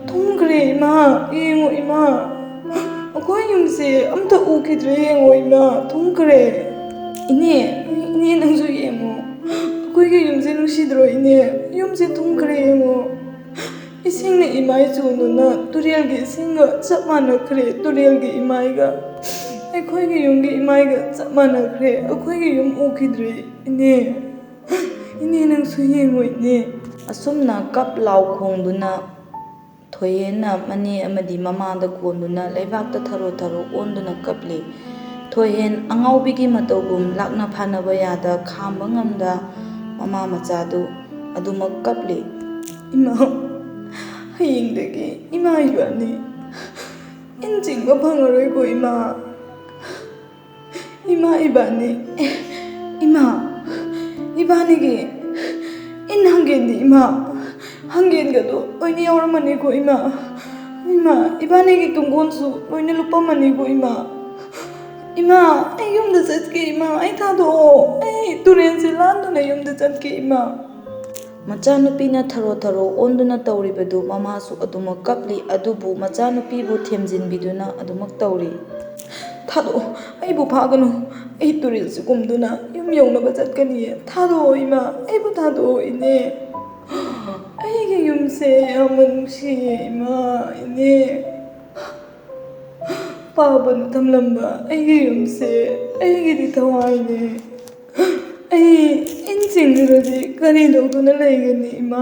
ꯊꯨꯝꯈ꯭ꯔꯦ ꯏꯃꯥ. ꯌꯦꯡꯉꯣ ꯏꯃꯥ. ꯑꯩꯈꯣꯏ ꯌꯨꯝꯁꯦ ꯑꯝꯇ ꯎꯈꯤꯗ꯭ꯔꯦ ꯌꯦꯡꯉꯣ ꯏꯃꯥ. ꯊꯨꯝꯈ꯭ꯔꯦ. ꯏꯅꯦ ꯅꯪꯁꯨ ꯌꯦꯡꯉꯣ. ꯑꯩꯈꯣꯏꯒꯤ ꯌꯨꯝꯁꯦ ꯅꯨꯡꯁꯤꯗ꯭ꯔꯣ ꯏꯅꯦ? ꯌꯨꯝꯁꯦ ꯊꯨꯝꯈ꯭ꯔꯦ ꯌꯦꯡꯉꯣ. ꯏꯁꯤꯡꯅ ꯏꯃꯥꯏ ꯆꯣꯟꯗꯨꯅ ꯇꯨꯔꯦꯜꯒꯤ ꯏꯁꯤꯡꯒ ꯆꯞ ꯃꯥꯟꯅꯈ꯭ರೆ. ꯇꯨꯔꯦꯜꯒꯤ ꯏꯃꯥꯏꯒ ꯑꯩꯈꯣꯏꯒꯤ ꯌꯨꯝꯒꯤ ꯏꯃꯥꯏꯒ ꯆꯞ ꯃꯥꯟꯅꯈ꯭ರೆ. ꯑꯩꯈꯣꯏꯒꯤ ꯌꯨꯝ ꯎꯈꯤꯗ꯭ꯔꯦ ꯏꯅꯦ. ꯏꯅꯦ ꯅꯪꯁꯨ ꯌꯦꯡꯉꯣ ꯏꯅꯦ. ꯑꯁꯨꯝꯅ ꯀꯞ ꯂꯥꯎ ꯈꯣꯡꯗꯨꯅ ꯊꯣꯏꯍꯦꯟꯅ ꯃꯅꯦ ꯑꯃꯗꯤ ꯃꯃꯥꯗ ꯀꯣꯟꯗꯨꯅ ꯂꯩꯕꯥꯛꯇ ꯊꯔꯣ ꯑꯣꯟꯗꯨꯅ ꯀꯞꯂꯤ. ꯊꯣꯏꯍꯦꯟ ꯑꯉꯥꯎꯕꯤꯒꯤ ꯃꯇꯧꯒꯨꯝ ꯂꯥꯛꯅ ꯐꯥꯅꯕ ꯌꯥꯗ ꯈꯥꯝꯕ ꯉꯝꯗ ꯃꯃꯥ ꯃꯆꯥꯗꯨ ꯑꯗꯨꯃꯛ ꯀꯞꯂꯤ. ꯏꯃꯥ, ꯍꯌꯦꯡꯗꯒꯤ ꯏꯃꯥ ꯏꯕꯥꯅꯤ ꯏꯟ ꯆꯤꯡꯕ ꯐꯪꯉꯔꯣꯏꯀꯣ ꯏꯃꯥ. ꯏꯃꯥ ꯏꯕꯥꯅꯤ 이반이기 인 한개인데 이마 한개인가도 어이니 얼마니고 이마 이반이기 동곤수 어이니 루빠마니고 이마 아이 юм다 잣게 이마 아이 타도 아이 turense landuna юм다 잣게 이마. ꯃꯆꯥꯅꯨꯄꯤꯅ ꯊꯔꯣ ꯑꯣꯟꯗꯨꯅ ꯇꯧꯔꯤꯕꯗꯨ ꯃꯃꯥꯁꯨ ꯑꯗꯨꯃꯛ ꯀꯞꯂꯤ. ꯑꯗꯨꯕꯨ ꯃꯆꯥꯅꯨꯄꯤꯕꯨ ꯊꯦꯝꯖꯤꯟꯕꯤꯗꯨꯅ ꯑꯗꯨꯃꯛ ꯇꯧꯔꯤ. ꯊꯥꯗꯣꯛꯑꯣ, ꯑꯩꯕꯨ ꯐꯥꯒꯅꯨ. ꯑꯩ ꯇꯨꯔꯦꯜꯁꯤ ꯀꯨꯝꯗꯨꯅ ꯌꯨꯝ ꯌꯧꯅꯕ ꯆꯠꯀꯅꯤꯌꯦ. ꯊꯥꯗꯣꯛꯑꯣ ꯏꯃꯥ, ꯑꯩꯕꯨ ꯊꯥꯗꯣꯛꯑꯣ ꯏꯅꯦ. ꯑꯩꯒꯤ ꯌꯨꯝꯁꯦ ꯌꯥꯝꯅ ꯅꯨꯡꯁꯤꯌꯦ ꯏꯃꯥ, ꯏꯅꯦ. ꯄꯥꯕꯅ ꯊꯝꯂꯝꯕ ꯑꯩꯒꯤ ꯌꯨꯝꯁꯦ ꯑꯩꯒꯤꯗꯤ ꯊꯋꯥꯏꯅꯦ. ꯑꯩ ꯏꯟ ꯆꯤꯡꯂꯨꯔꯗꯤ ꯀꯔꯤ ꯇꯧꯗꯨꯅ ꯂꯩꯒꯅꯤ ꯏꯃꯥ?